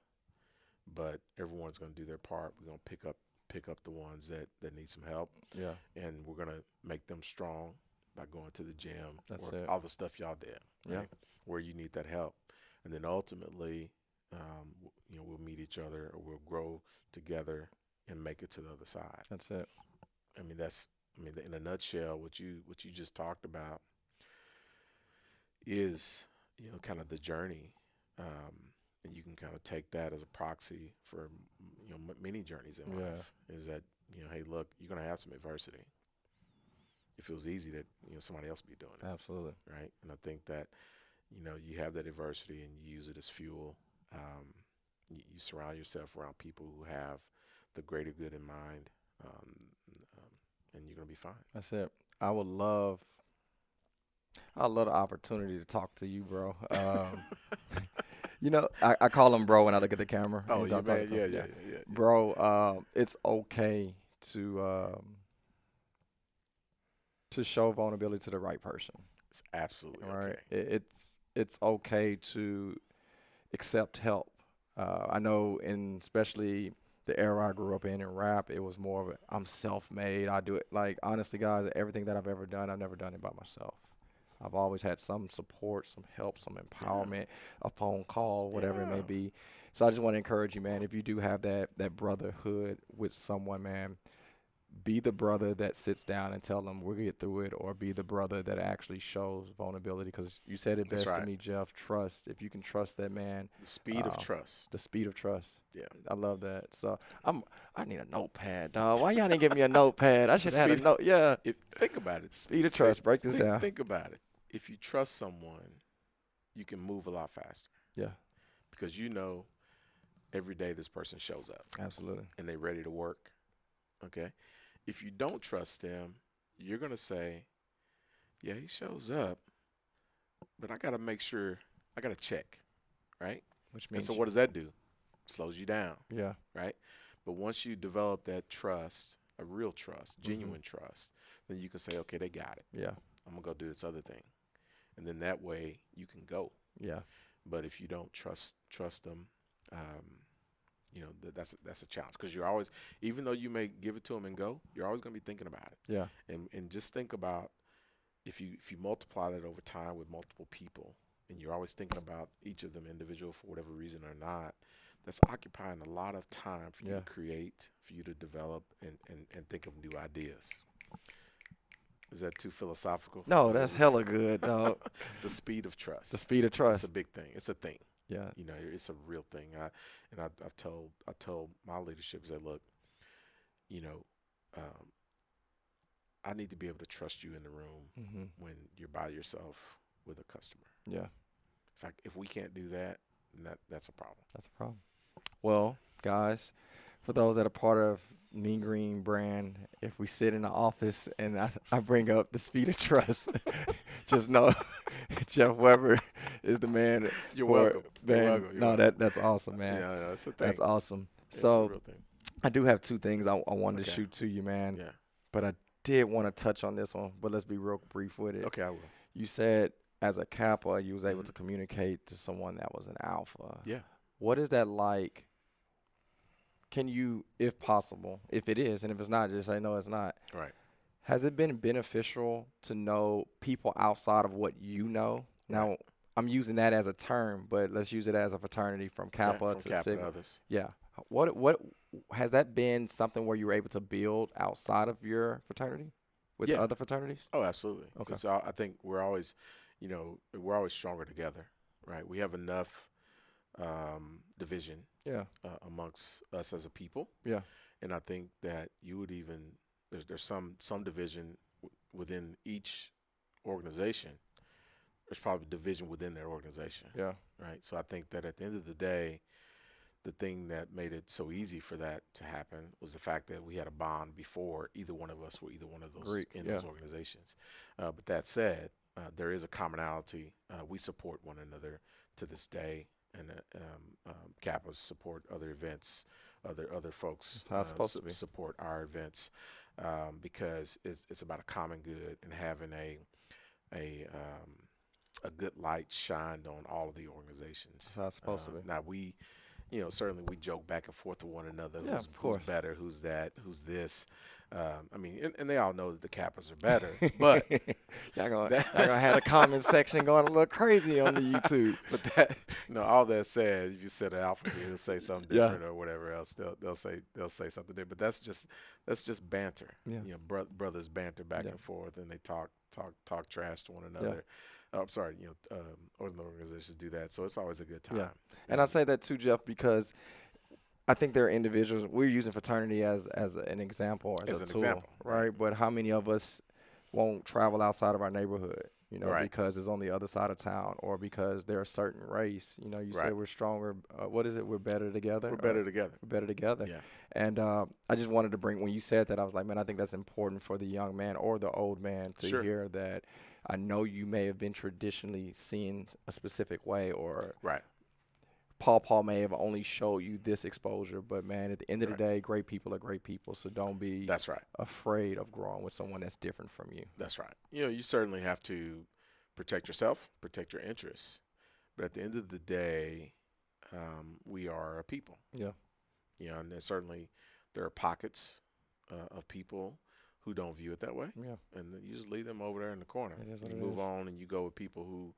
But everyone's going to do their part. We're going to pick up the ones that need some help, Yeah. and we're going to make them strong by going to the gym That's or it. all the stuff y'all did, Yeah. right? Where you need that help, and then ultimately, we'll meet each other, or we'll grow together and make it to the other side. That's it. In a nutshell, what you just talked about is kind of the journey, and you can kind of take that as a proxy for many journeys in Yeah. life. Is that hey, look, you're gonna have some adversity. It feels easy that somebody else be doing it, Absolutely. right? And I think that you have that adversity and you use it as fuel. You surround yourself around people who have the greater good in mind, um, and you're gonna be fine. That's it. I would love, I love the opportunity to talk to you, bro. I call him bro when I look at the camera. Oh Anytime yeah, I'm talking man, to yeah, him. yeah, Yeah. yeah, yeah, yeah. Bro, it's okay to show vulnerability to the right person. It's absolutely All right. okay. It's okay to accept help. I know, in especially the era I grew up in rap, it was more of a, I'm self-made. I do it. Like, honestly, guys, everything that I've ever done, I've never done it by myself. I've always had some support, some help, some Yeah, empowerment, a phone call, whatever it may yeah, be. So I just want to encourage you, man, if you do have that brotherhood with someone, man, be the brother that sits down and tell them we'll get through it, or be the brother that actually shows vulnerability. Because you said it That's best to right. me, Jeff. Trust. If you can trust that man, The speed of uh, trust. the speed of trust. Yeah. I love that. So I need a notepad, dog. Why y'all didn't give me a notepad? I The should have had a speed. note. Yeah. If think about it. Speed of Say, trust. Break this down. think about it. If you trust someone, you can move a lot faster Yeah. because you know every day this person shows up Absolutely. and they're ready to work. Okay. If you don't trust them, you're gonna say, "Yeah, he shows up, but I gotta make sure I gotta check, right?" Which And so means what does that do? Slows you down, yeah. right? But once you develop that trust, a real trust, Hmm. genuine trust, then you can say, "Okay, they got it. Yeah. I'm gonna go do this other thing," and then that way you can go. Yeah. But if you don't trust them, that's a challenge because you're always, even though you may give it to them and go, you're always going to be thinking about it. Yeah. And just think about if you multiply that over time with multiple people, and you're always thinking about each of them individual for whatever reason or not, that's occupying a lot of time for you Yeah. to create, for you to develop, and think of new ideas. Is that too philosophical? No, that's hella good, dog. The speed of The trust. speed of It's a trust. big thing. It's a thing. Yeah. It's a real thing. I've told my leadership is that look, you know, um, I need to be able to trust you in the room Hmm. when you're by yourself with a customer. Yeah. If we can't do that, then that's a problem. That's a problem. Well, guys, for those that are part of Mean Green brand, if we sit in the office and I bring up the speed of trust, just know Jeff Weber is the man You're for welcome. You're man. welcome. You're No, welcome. that's awesome, man. Yeah, no, it's a That's thing. awesome. It's a So real thing. I do have two things I wanted to Okay. shoot to you, man, Yeah. but I did want to touch on this one, but let's be real brief with it. Okay, I will. You said as a Kappa, you was able Mhm. to communicate to someone that was an alpha. Yeah. What is that like? Can you, if possible, if it is, and if it's not, just say no, it's not. Right. Has it been beneficial to know people outside of what you know? Right. Now, I'm using that as a term, but let's use it as a fraternity from Okay. Kappa From to Kappa to Sigma. others. Yeah. What has that been something where you were able to build outside of your fraternity with the Yeah. other fraternities? Oh, absolutely. Okay. Because I think we're always stronger together, right? We have enough division Yeah. amongst us as a people, Yeah. and I think that you would even there's some division within each organization. There's probably division within their organization, Yeah. right? So I think that at the end of the day, the thing that made it so easy for that to happen was the fact that we had a bond before either one of us were either one of those Greek. in Yeah. those organizations. But that said, there is a commonality. We support one another to this day, and Kappas support other events. Other folks That's how it's supposed to be. support our events because it's about a common good and having a good light shined on all of the organizations. That's how it's supposed to be. Now certainly we joke back and forth to one another. Yeah, Who's of course. better? Who's that? Who's this? And they all know that the Kappas are better. But y'all that, gonna have the comment section going a little crazy on the YouTube. but all that said, if you said an alpha, he'll say something Yeah. different or whatever else. They'll say something different. But that's just banter. Yeah. Brothers banter back Yeah. and forth, and they talk trash to one another. I'm sorry, organizations do that, so it's always a good time. Yeah. And I say that too, Jeff, because I think there are individuals. We're using fraternity as an example, as a an tool, example, right? But how many of us won't travel outside of our neighborhood, Right. because it's on the other side of town, or because they're a certain race? You say Right. we're stronger. What is it? We're better together. We're better together. We're better together. Yeah. And I just wanted to bring, when you said that, I was like, man, I think that's important for the young man or the old man to Sure. hear that. I know you may have been traditionally seen a specific way, or Right. Paul may have only showed you this exposure, but man, at the end of the Right. day, great people are great people. So don't be That's right. afraid of growing with someone that's different from you. That's right. You certainly have to protect yourself, protect your interests, but at the end of the day, we are a people. Yeah. And there are pockets of people who don't view it that way, Yeah. and then you just leave them over there in the corner. It is what You it move is. on, and you go with people who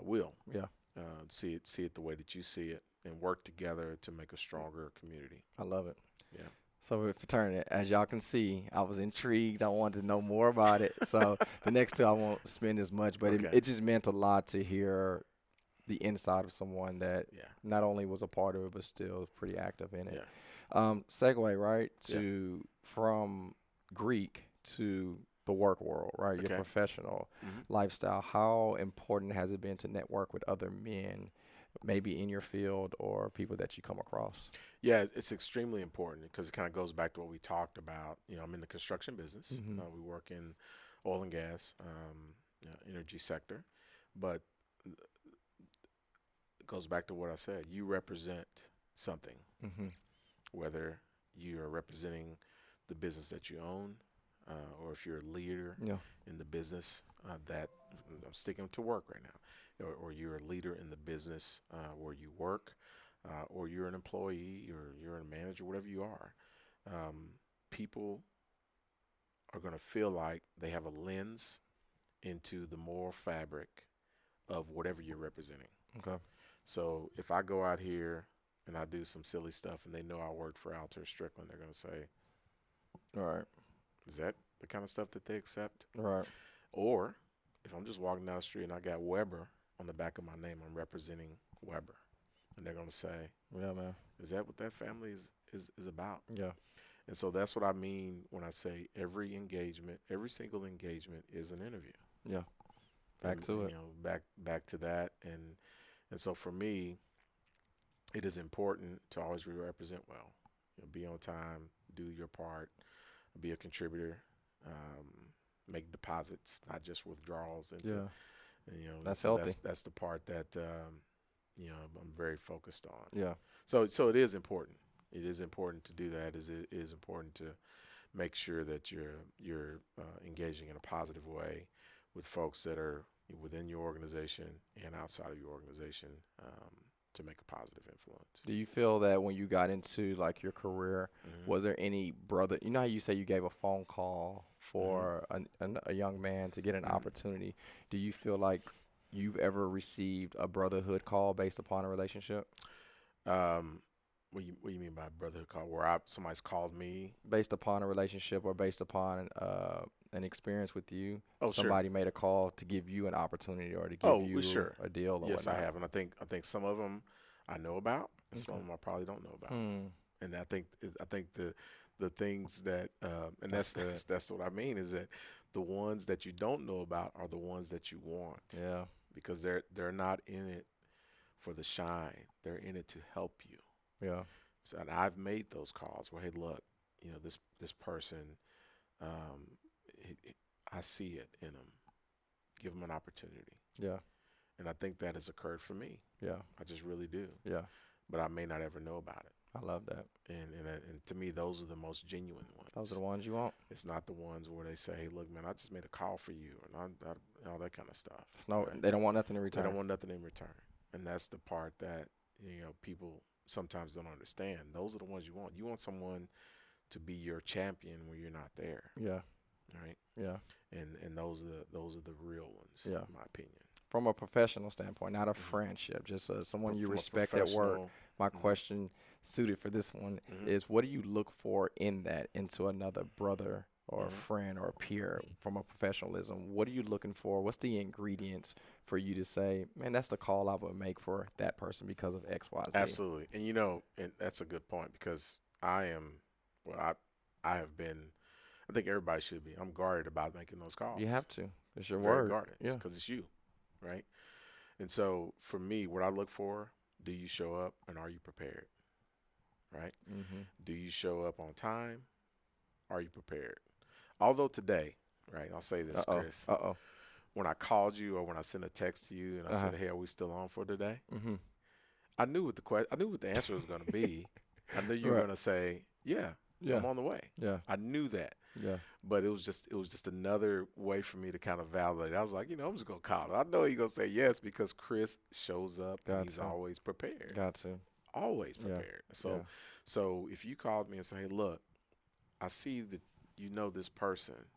will Yeah. see it the way that you see it, and work together to make a stronger community. I love it. Yeah. So with fraternity, as y'all can see, I was intrigued. I wanted to know more about it. So the next two I won't spend as much, but Okay. it just meant a lot to hear the inside of someone that Yeah. not only was a part of it, but still is pretty active in it. Yeah. Segue right Yeah. to from Greek to the work world, right? Your Okay. professional Hmm. lifestyle. How important has it been to network with other men, maybe in your field or people that you come across? Yeah, it's extremely important because it kind of goes back to what we talked about. I'm in the construction business. Hmm. We work in oil and gas, energy sector, but it goes back to what I said. You represent something, Hmm. whether you are representing the business that you own, or if you're a leader Yeah. in the business that I'm sticking to work right now, or you're a leader in the business where you work, or you're an employee, or you're a manager, whatever you are. People are going to feel like they have a lens into the moral fabric of whatever you're representing. Okay. So if I go out here and I do some silly stuff and they know I worked for Alter Strickland, they're going to say, All right. is that the kind of stuff that they accept? All right. Or if I'm just walking down the street and I got Weber on the back of my name, I'm representing Weber. And they're going to say, Yeah, man. is that what that family is about? Yeah. And so that's what I mean when I say every engagement, every single engagement is an interview. Yeah. Back to And it. back to that. And so for me, it is important to always represent well. Be on time, do your part, be a contributor, um, make deposits, not just withdrawals into. Yeah. And That's so healthy. that's the part that I'm very focused on. Yeah. So it is important. It is important to do that. It is important to make sure that you're engaging in a positive way with folks that are within your organization and outside of your organization, to make a positive influence. Do you feel that when you got into like your career, Hmm. was there any brother? You know how you say you gave a phone call Hmm. for a young man to get an Hmm. opportunity. Do you feel like you've ever received a brotherhood call based upon a relationship? Um, what you mean by brotherhood call? Where somebody's called me? Based upon a relationship or based upon an experience with you? Oh, sure. Somebody made a call to give you an opportunity or to give Oh, well, you sure. a deal or Yes, I whatnot. have, and I think some of them I know about, and some Okay. of them I probably don't know about. Hmm. And I think the things that and That's that's good. that's what I mean is that the ones that you don't know about are the ones that you want, Yeah. because they're not in it for the shine. They're in it to help you. Yeah. So, and I've made those calls where, hey, look, this person, um, I see it in them. Give them an opportunity. Yeah. And I think that has occurred for me. Yeah. I just really do. Yeah. But I may not ever know about it. I love that. And to me, those are the most genuine Those are ones. the ones you want. It's not the ones where they say, hey, look, man, I just made a call for you, and all that kind of stuff. No, Right? they don't want nothing in They don't return. want nothing in return. And that's the part that, people sometimes don't understand. Those are the ones you want. You want someone to be your champion when you're not there, Yeah. right? Yeah. And those are the real ones, Yeah. in my opinion. From a professional standpoint, not a Hmm. friendship, just someone you From a respect at work. professional. My Hmm. question suited for this one Hmm. is what do you look for in that into another brother or a Hmm. friend or a peer from a professionalism? What are you looking for? What's the ingredients for you to say, man, that's the call I would make for that person because of X, Y, Z? Absolutely. And that's a good point, because well, I have been, I think everybody should be. I'm guarded about making those You calls. have to. It's your Very word. guarded, Yeah. because it's you, right? And so for me, what I look for, do you show up and are you prepared, right? Mm-hmm. Do you show up on time? Are you prepared? Although today, right, I'll say this, Uh-oh. Chris, Uh-oh. when I called you or when I sent a text to you and I Uh-huh. said, hey, are we still on for today? Mm-hmm. I knew what the answer was going to be. I knew you were Right. going to say, yeah, Yeah. I'm on the way. Yeah. I knew that. Yeah. But it was just another way for me to kind of validate. I was like, I'm just gonna call it. I know he's gonna say yes, because Chris shows up and he's Gotcha. always prepared. Got to. Always Yeah. prepared. Yeah. So if you called me and say, hey, look, I see that you know this person.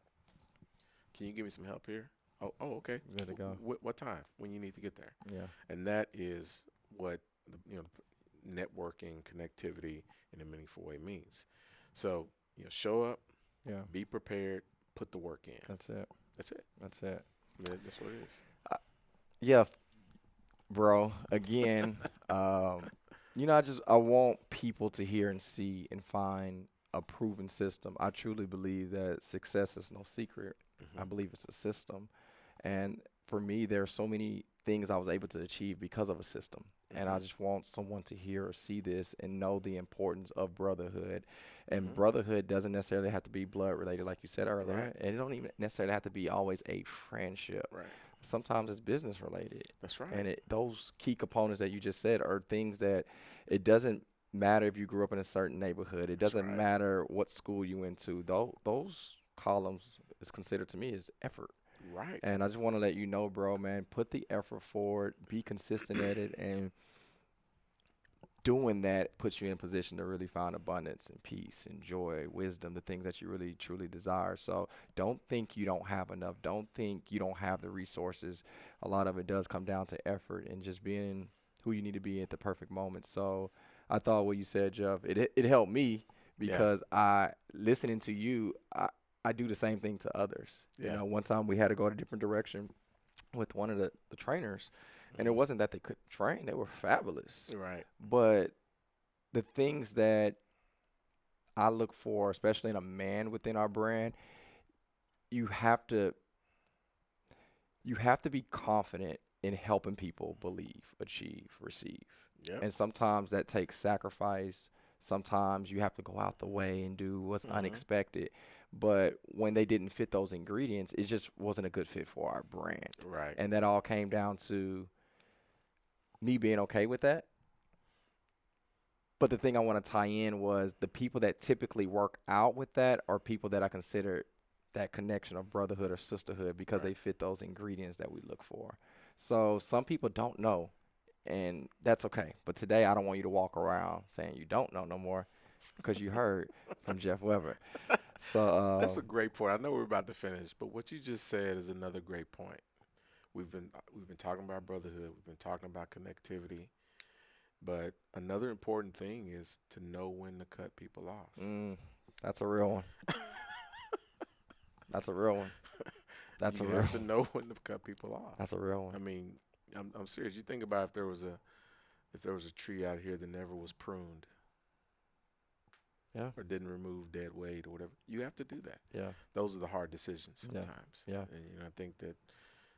Can you give me some help here? Oh, okay. Good to go. What time? When you need to get there? Yeah. And that is what networking, connectivity in a meaningful way means. So, show up, Yeah. be prepared, put the work in. That's it. That's it. That's it. That's what it is. Uh, yeah, bro. Again, I want people to hear and see and find a proven system. I truly believe that success is no secret. I Hmm. believe it's a system. And for me, there are so many things I was able to achieve because of a system. And Hmm. I just want someone to hear or see this and know the importance of brotherhood. And Hmm. brotherhood doesn't necessarily have to be blood related, like you said Right. earlier. And it don't even necessarily have to be always a friendship. Right. Sometimes it's business related. That's right. And those key components that you just said are things that it doesn't matter if you grew up in a certain neighborhood. It That's doesn't right. matter what school you went to. Those columns is considered to me as effort. Right. And I just want to let you know, bro, man, put the effort forward, be consistent at it, and doing that puts you in a position to really find abundance and peace and joy, wisdom, the things that you really truly desire. So don't think you don't have enough. Don't think you don't have the resources. A lot of it does come down to effort and just being who you need to be at the perfect moment. So I thought what you said, Jeff, it helped me Yeah. because I listening to you, I do the same thing to others. Yeah. One time we had to go a different direction with one of the trainers, and it Hmm. wasn't that they couldn't train; they were fabulous. Right. But the things that I look for, especially in a man within our brand, you have to you have to be confident in helping people believe, achieve, receive. Yep. And sometimes that takes sacrifice. Sometimes you have to go out the way and do what's Hmm. unexpected. But when they didn't fit those ingredients, it just wasn't a good fit for our brand. Right. And that all came down to me being okay with that. But the thing I want to tie in was the people that typically work out with that are people that I consider that connection of brotherhood or sisterhood because Right. they fit those ingredients that we look for. So some people don't know, and that's okay. But today I don't want you to walk around saying you don't know no more because you heard from Jeff Weber. That's So a great point. I know we're about to finish, but what you just said is another great point. We've been talking about brotherhood. We've been talking about connectivity, but another important thing is to know when to cut people off. that's a real one. That's a real one. That's a You real. have to know when to cut people off. That's a real one. I mean, I'm serious. You think about if there was a tree out here that never was pruned Yeah. or didn't remove dead weight or whatever, you have to do that. Yeah. Those are the hard decisions Yeah. sometimes. Yeah. And I think that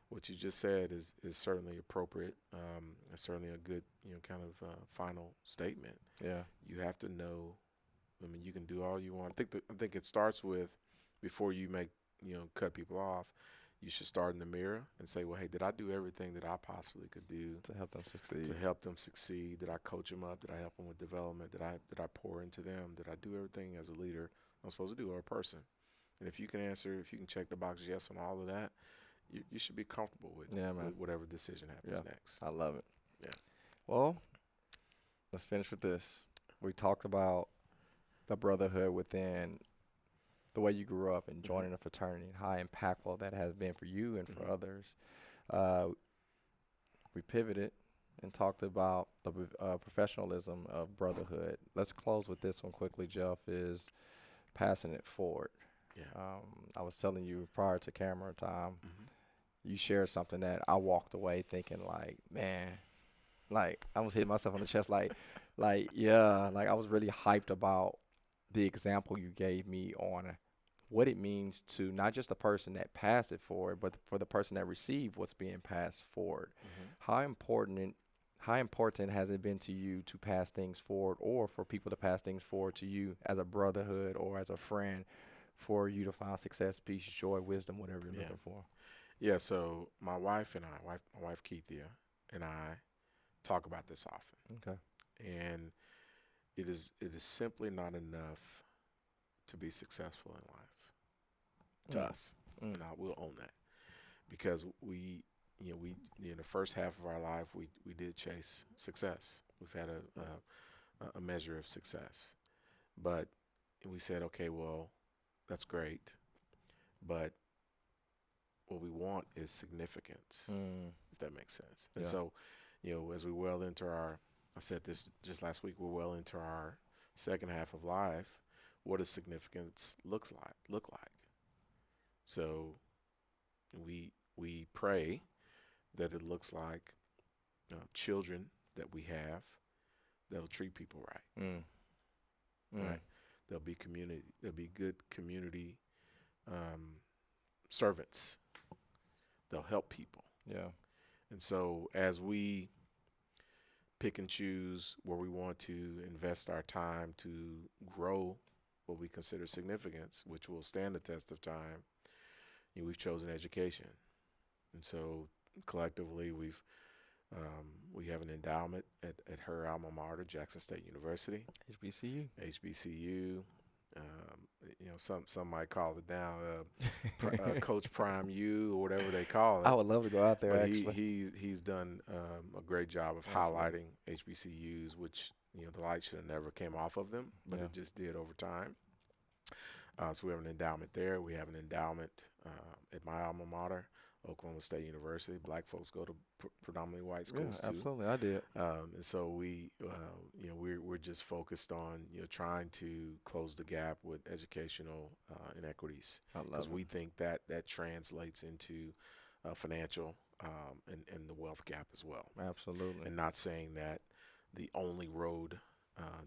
what you just said is certainly appropriate. It's certainly a good, kind of final statement. Yeah. You have to know. I mean, you can do all you want. I think it starts with before you make cut people off. You should start in the mirror and say, well, hey, did I do everything that I possibly could do To help them to succeed. help them succeed? Did I coach them up? Did I help them with development? Did I pour into them? Did I do everything as a leader I'm supposed to do or a person? And if you can check the box yes on all of that, you should be comfortable Yeah, man. with whatever decision happens Yeah. next. I love it. Yeah. Well, let's finish with this. We talked about the brotherhood within the way you grew up and Hmm. joining a fraternity and how impactful that has been for you and for Hmm. others. Uh, we pivoted and talked about the professionalism of brotherhood. Let's close with this one quickly, Jeff, is passing it forward. Yeah. I was telling you prior to camera time, Hmm. you shared something that I walked away thinking like, man, like I was hitting myself on the chest yeah, like I was really hyped about the example you gave me on what it means to not just the person that passed it forward, but for the person that received what's being passed forward. Hmm. How important how important has it been to you to pass things forward or for people to pass things forward to you as a brotherhood or as a friend for you to find success, peace, joy, wisdom, whatever you're Yeah. looking for? Yeah. So my wife Keithia, and I talk about this often, Okay. and it is simply not enough to be successful in life to Mm, us, mm, and I will own that because we in the first half of our life we did chase success. We've had a measure of success, but we said, okay, well, that's great, but what we want is significance, mm, if that makes sense. And yeah. so, as we well into our, I said this just last week, we're well into our second half of life. what does significance look like. So we pray that it looks like children that we have that'll treat people right, Mm. Mm. right? There'll be good community um, servants. They'll help people. Yeah. And so as we pick and choose where we want to invest our time to grow what we consider significance, which will stand the test of time, we've chosen education. And so collectively, we have an endowment at her alma mater, Jackson State University, HBCU. HBCU. Some might call it now Coach Prime U or whatever they call I it. would love to go out there But actually. he's done a great job of Absolutely. highlighting HBCUs, which the light should have never came off of them, but Yeah. it just did over time. So we have an endowment there. We have an endowment at my alma mater, Oklahoma State University. Black folks go to predominantly white Yeah, schools too. absolutely. I did. And so we're just focused on trying to close the gap with educational inequities, I because love we it. think that translates into financial and the wealth gap as well. Absolutely. And not saying that the only road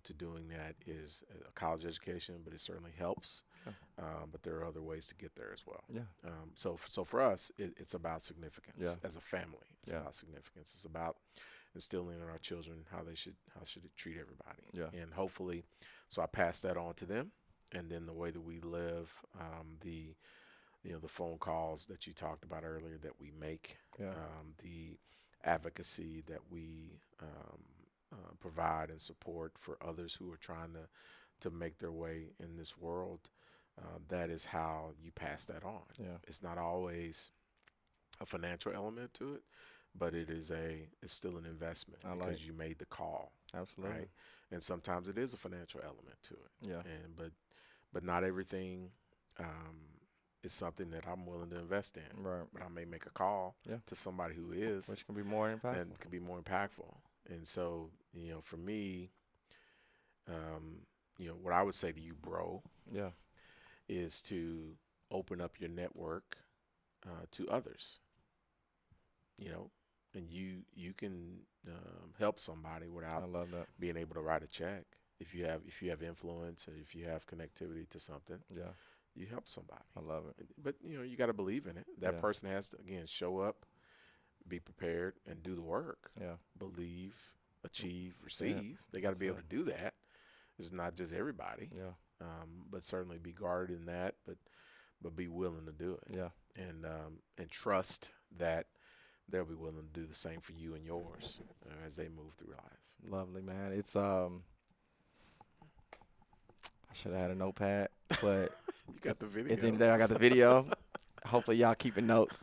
to doing that is a college education, but it certainly helps. Yeah. But there are other ways to get there as well. Yeah. So for us, it's about significance Yeah. as a family. It's Yeah. about significance. It's about instilling in our children how should it treat everybody. Yeah. And hopefully, so I pass that on to them, and then the way that we live, the phone calls that you talked about earlier that we make, Yeah. the advocacy that we provide and support for others who are trying to make their way in this world. That is how you pass that on. Yeah. It's not always a financial element to it, but it's still an investment I like. because you made the call, Absolutely. right? And sometimes it is a financial element to it. Yeah. But not everything is something that I'm willing to invest in. Right. But I may make a call Yeah. to somebody who is, Which can be more impactful. and could be more impactful. And so, for me, what I would say to you, bro, Yeah. is to open up your network to others. And you can help somebody I without love that. being able to write a check. If you have influence, and if you have connectivity to something, Yeah. you help somebody. I love it. But you got to believe in it. That Yeah. person has to, again, show up, be prepared, and do the work. Yeah. Believe, achieve, That's it. receive. They got to That's be able it. to do that. It's not just everybody, Yeah. but certainly be guarded in that, but be willing to do it, Yeah. and trust that they'll be willing to do the same for you and yours as they move through life. Lovely, man. It's I should have had a notepad, but You got the video. at the end of the day, I got the video. Hopefully, y'all keeping notes.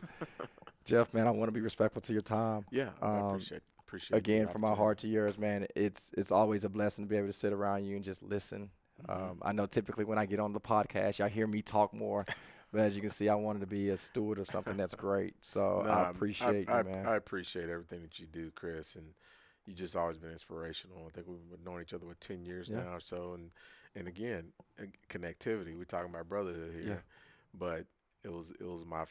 Jeff, man, I want to be respectful to your time. Yeah, I Um, appreciate Again, the from my opportunity. heart to yours, man. It's always a blessing to be able to sit around you and just listen. Mhm. I know typically when I get on the podcast, y'all hear me talk more, but as you can see, I wanted to be a steward of something that's great. So I Nah, appreciate you, man. I appreciate everything that you do, Chris, and you just always been inspirational. I think we've been knowing each other for 10 years Yeah. now or so, and again, connectivity. We're talking about brotherhood here, Yeah. but it was my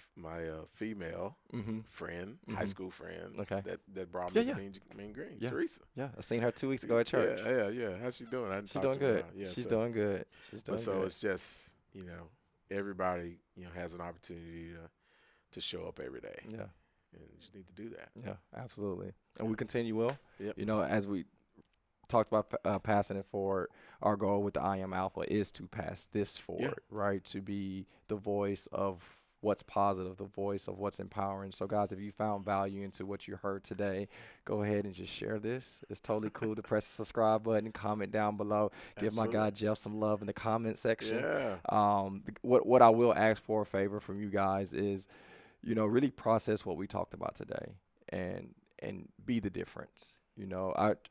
female Mm-hmm. friend, high Mhm. school friend, Okay. that brought Yeah, me yeah. to Mean Green, Yeah. Teresa. Yeah, I seen her 2 weeks ago at church. Yeah. How's she doing? I hadn't She's talked doing to her in a good. while. Yeah, She's so, doing good. She's but doing so good. it's just everybody has an opportunity to show up every day, Yeah. and you just need to do that. Yeah, absolutely. And we continue, Will. Yep. As we talked about passing it forward, our goal with the I Am Alpha is to pass this forward, right? To be the voice of what's positive, the voice of what's empowering. So, guys, if you found value into what you heard today, go ahead and just share this. It's totally cool to press the subscribe button, comment down below, give my guy Absolutely. Jeff some love in the comment section. Yeah. What I will ask for a favor from you guys is, really process what we talked about today and be the difference.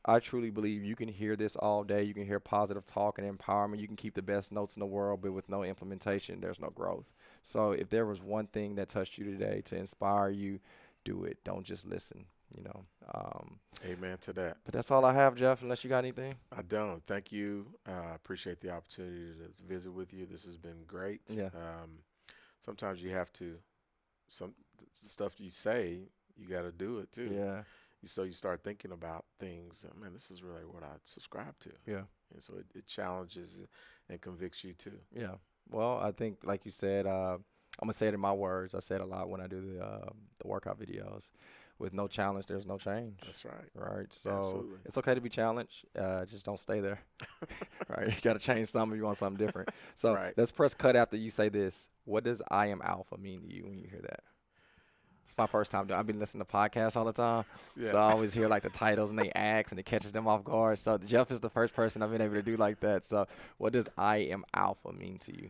I truly believe you can hear this all day. You can hear positive talk and empowerment. You can keep the best notes in the world, but with no implementation, there's no growth. So if there was one thing that touched you today to inspire you, do it. Don't just listen. you know. Um, Amen to that. but that's all I have, Jeff. Unless you got anything. I don't. Thank you. I appreciate the opportunity to visit with you. This has been great. Yeah, Sometimes you have to, the stuff you say, you got to do it too. yeah, So you start thinking about things. Man, this is really what I subscribe to, yeah, and so it challenges and convicts you too. yeah. Well, I think, like you said, I'm gonna say it in my words. I say it a lot when I do the workout videos. With no challenge, there's no change. That's right. Right. So Absolutely. it's okay to be challenged. Just don't stay there. Right. You got to change something if you want something different. So Right. let's press cut after you say this. What does I am alpha mean to you when you hear that? It's my first time doing. I've been listening to podcasts all the time, Yeah. so I always hear like the titles and they ask and it catches them off guard. So Jeff is the first person I've been able to do like that. So what does I am alpha mean to you?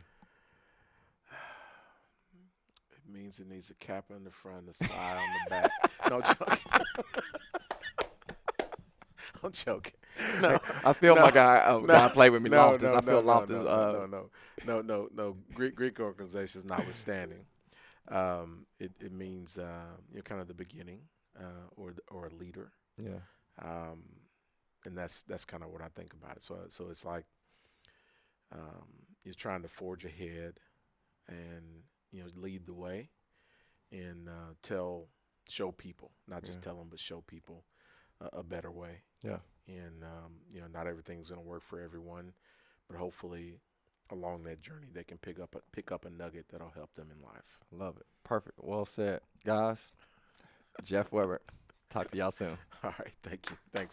It means it needs a cap on the front, a side on the back. No, I'm joking. I'm joking. No, I feel no, my guy. no, Guy played with me. no, Loftus. no, I no, feel no, Loftus. no, no, no, no, no. Greek organizations notwithstanding, it means kind of the beginning, or a leader, Yeah. um, and that's kind of what I think about it. So it's like, you're trying to forge ahead and lead the way and show people, not Yeah. just tell them, but show people a better way. Yeah. And not everything's going to work for everyone, but hopefully along that journey they can pick up a nugget that'll help them in life. Love it. Perfect. Well said, guys. Jeff Weber. Talk to y'all soon. All right, thank you. Thanks.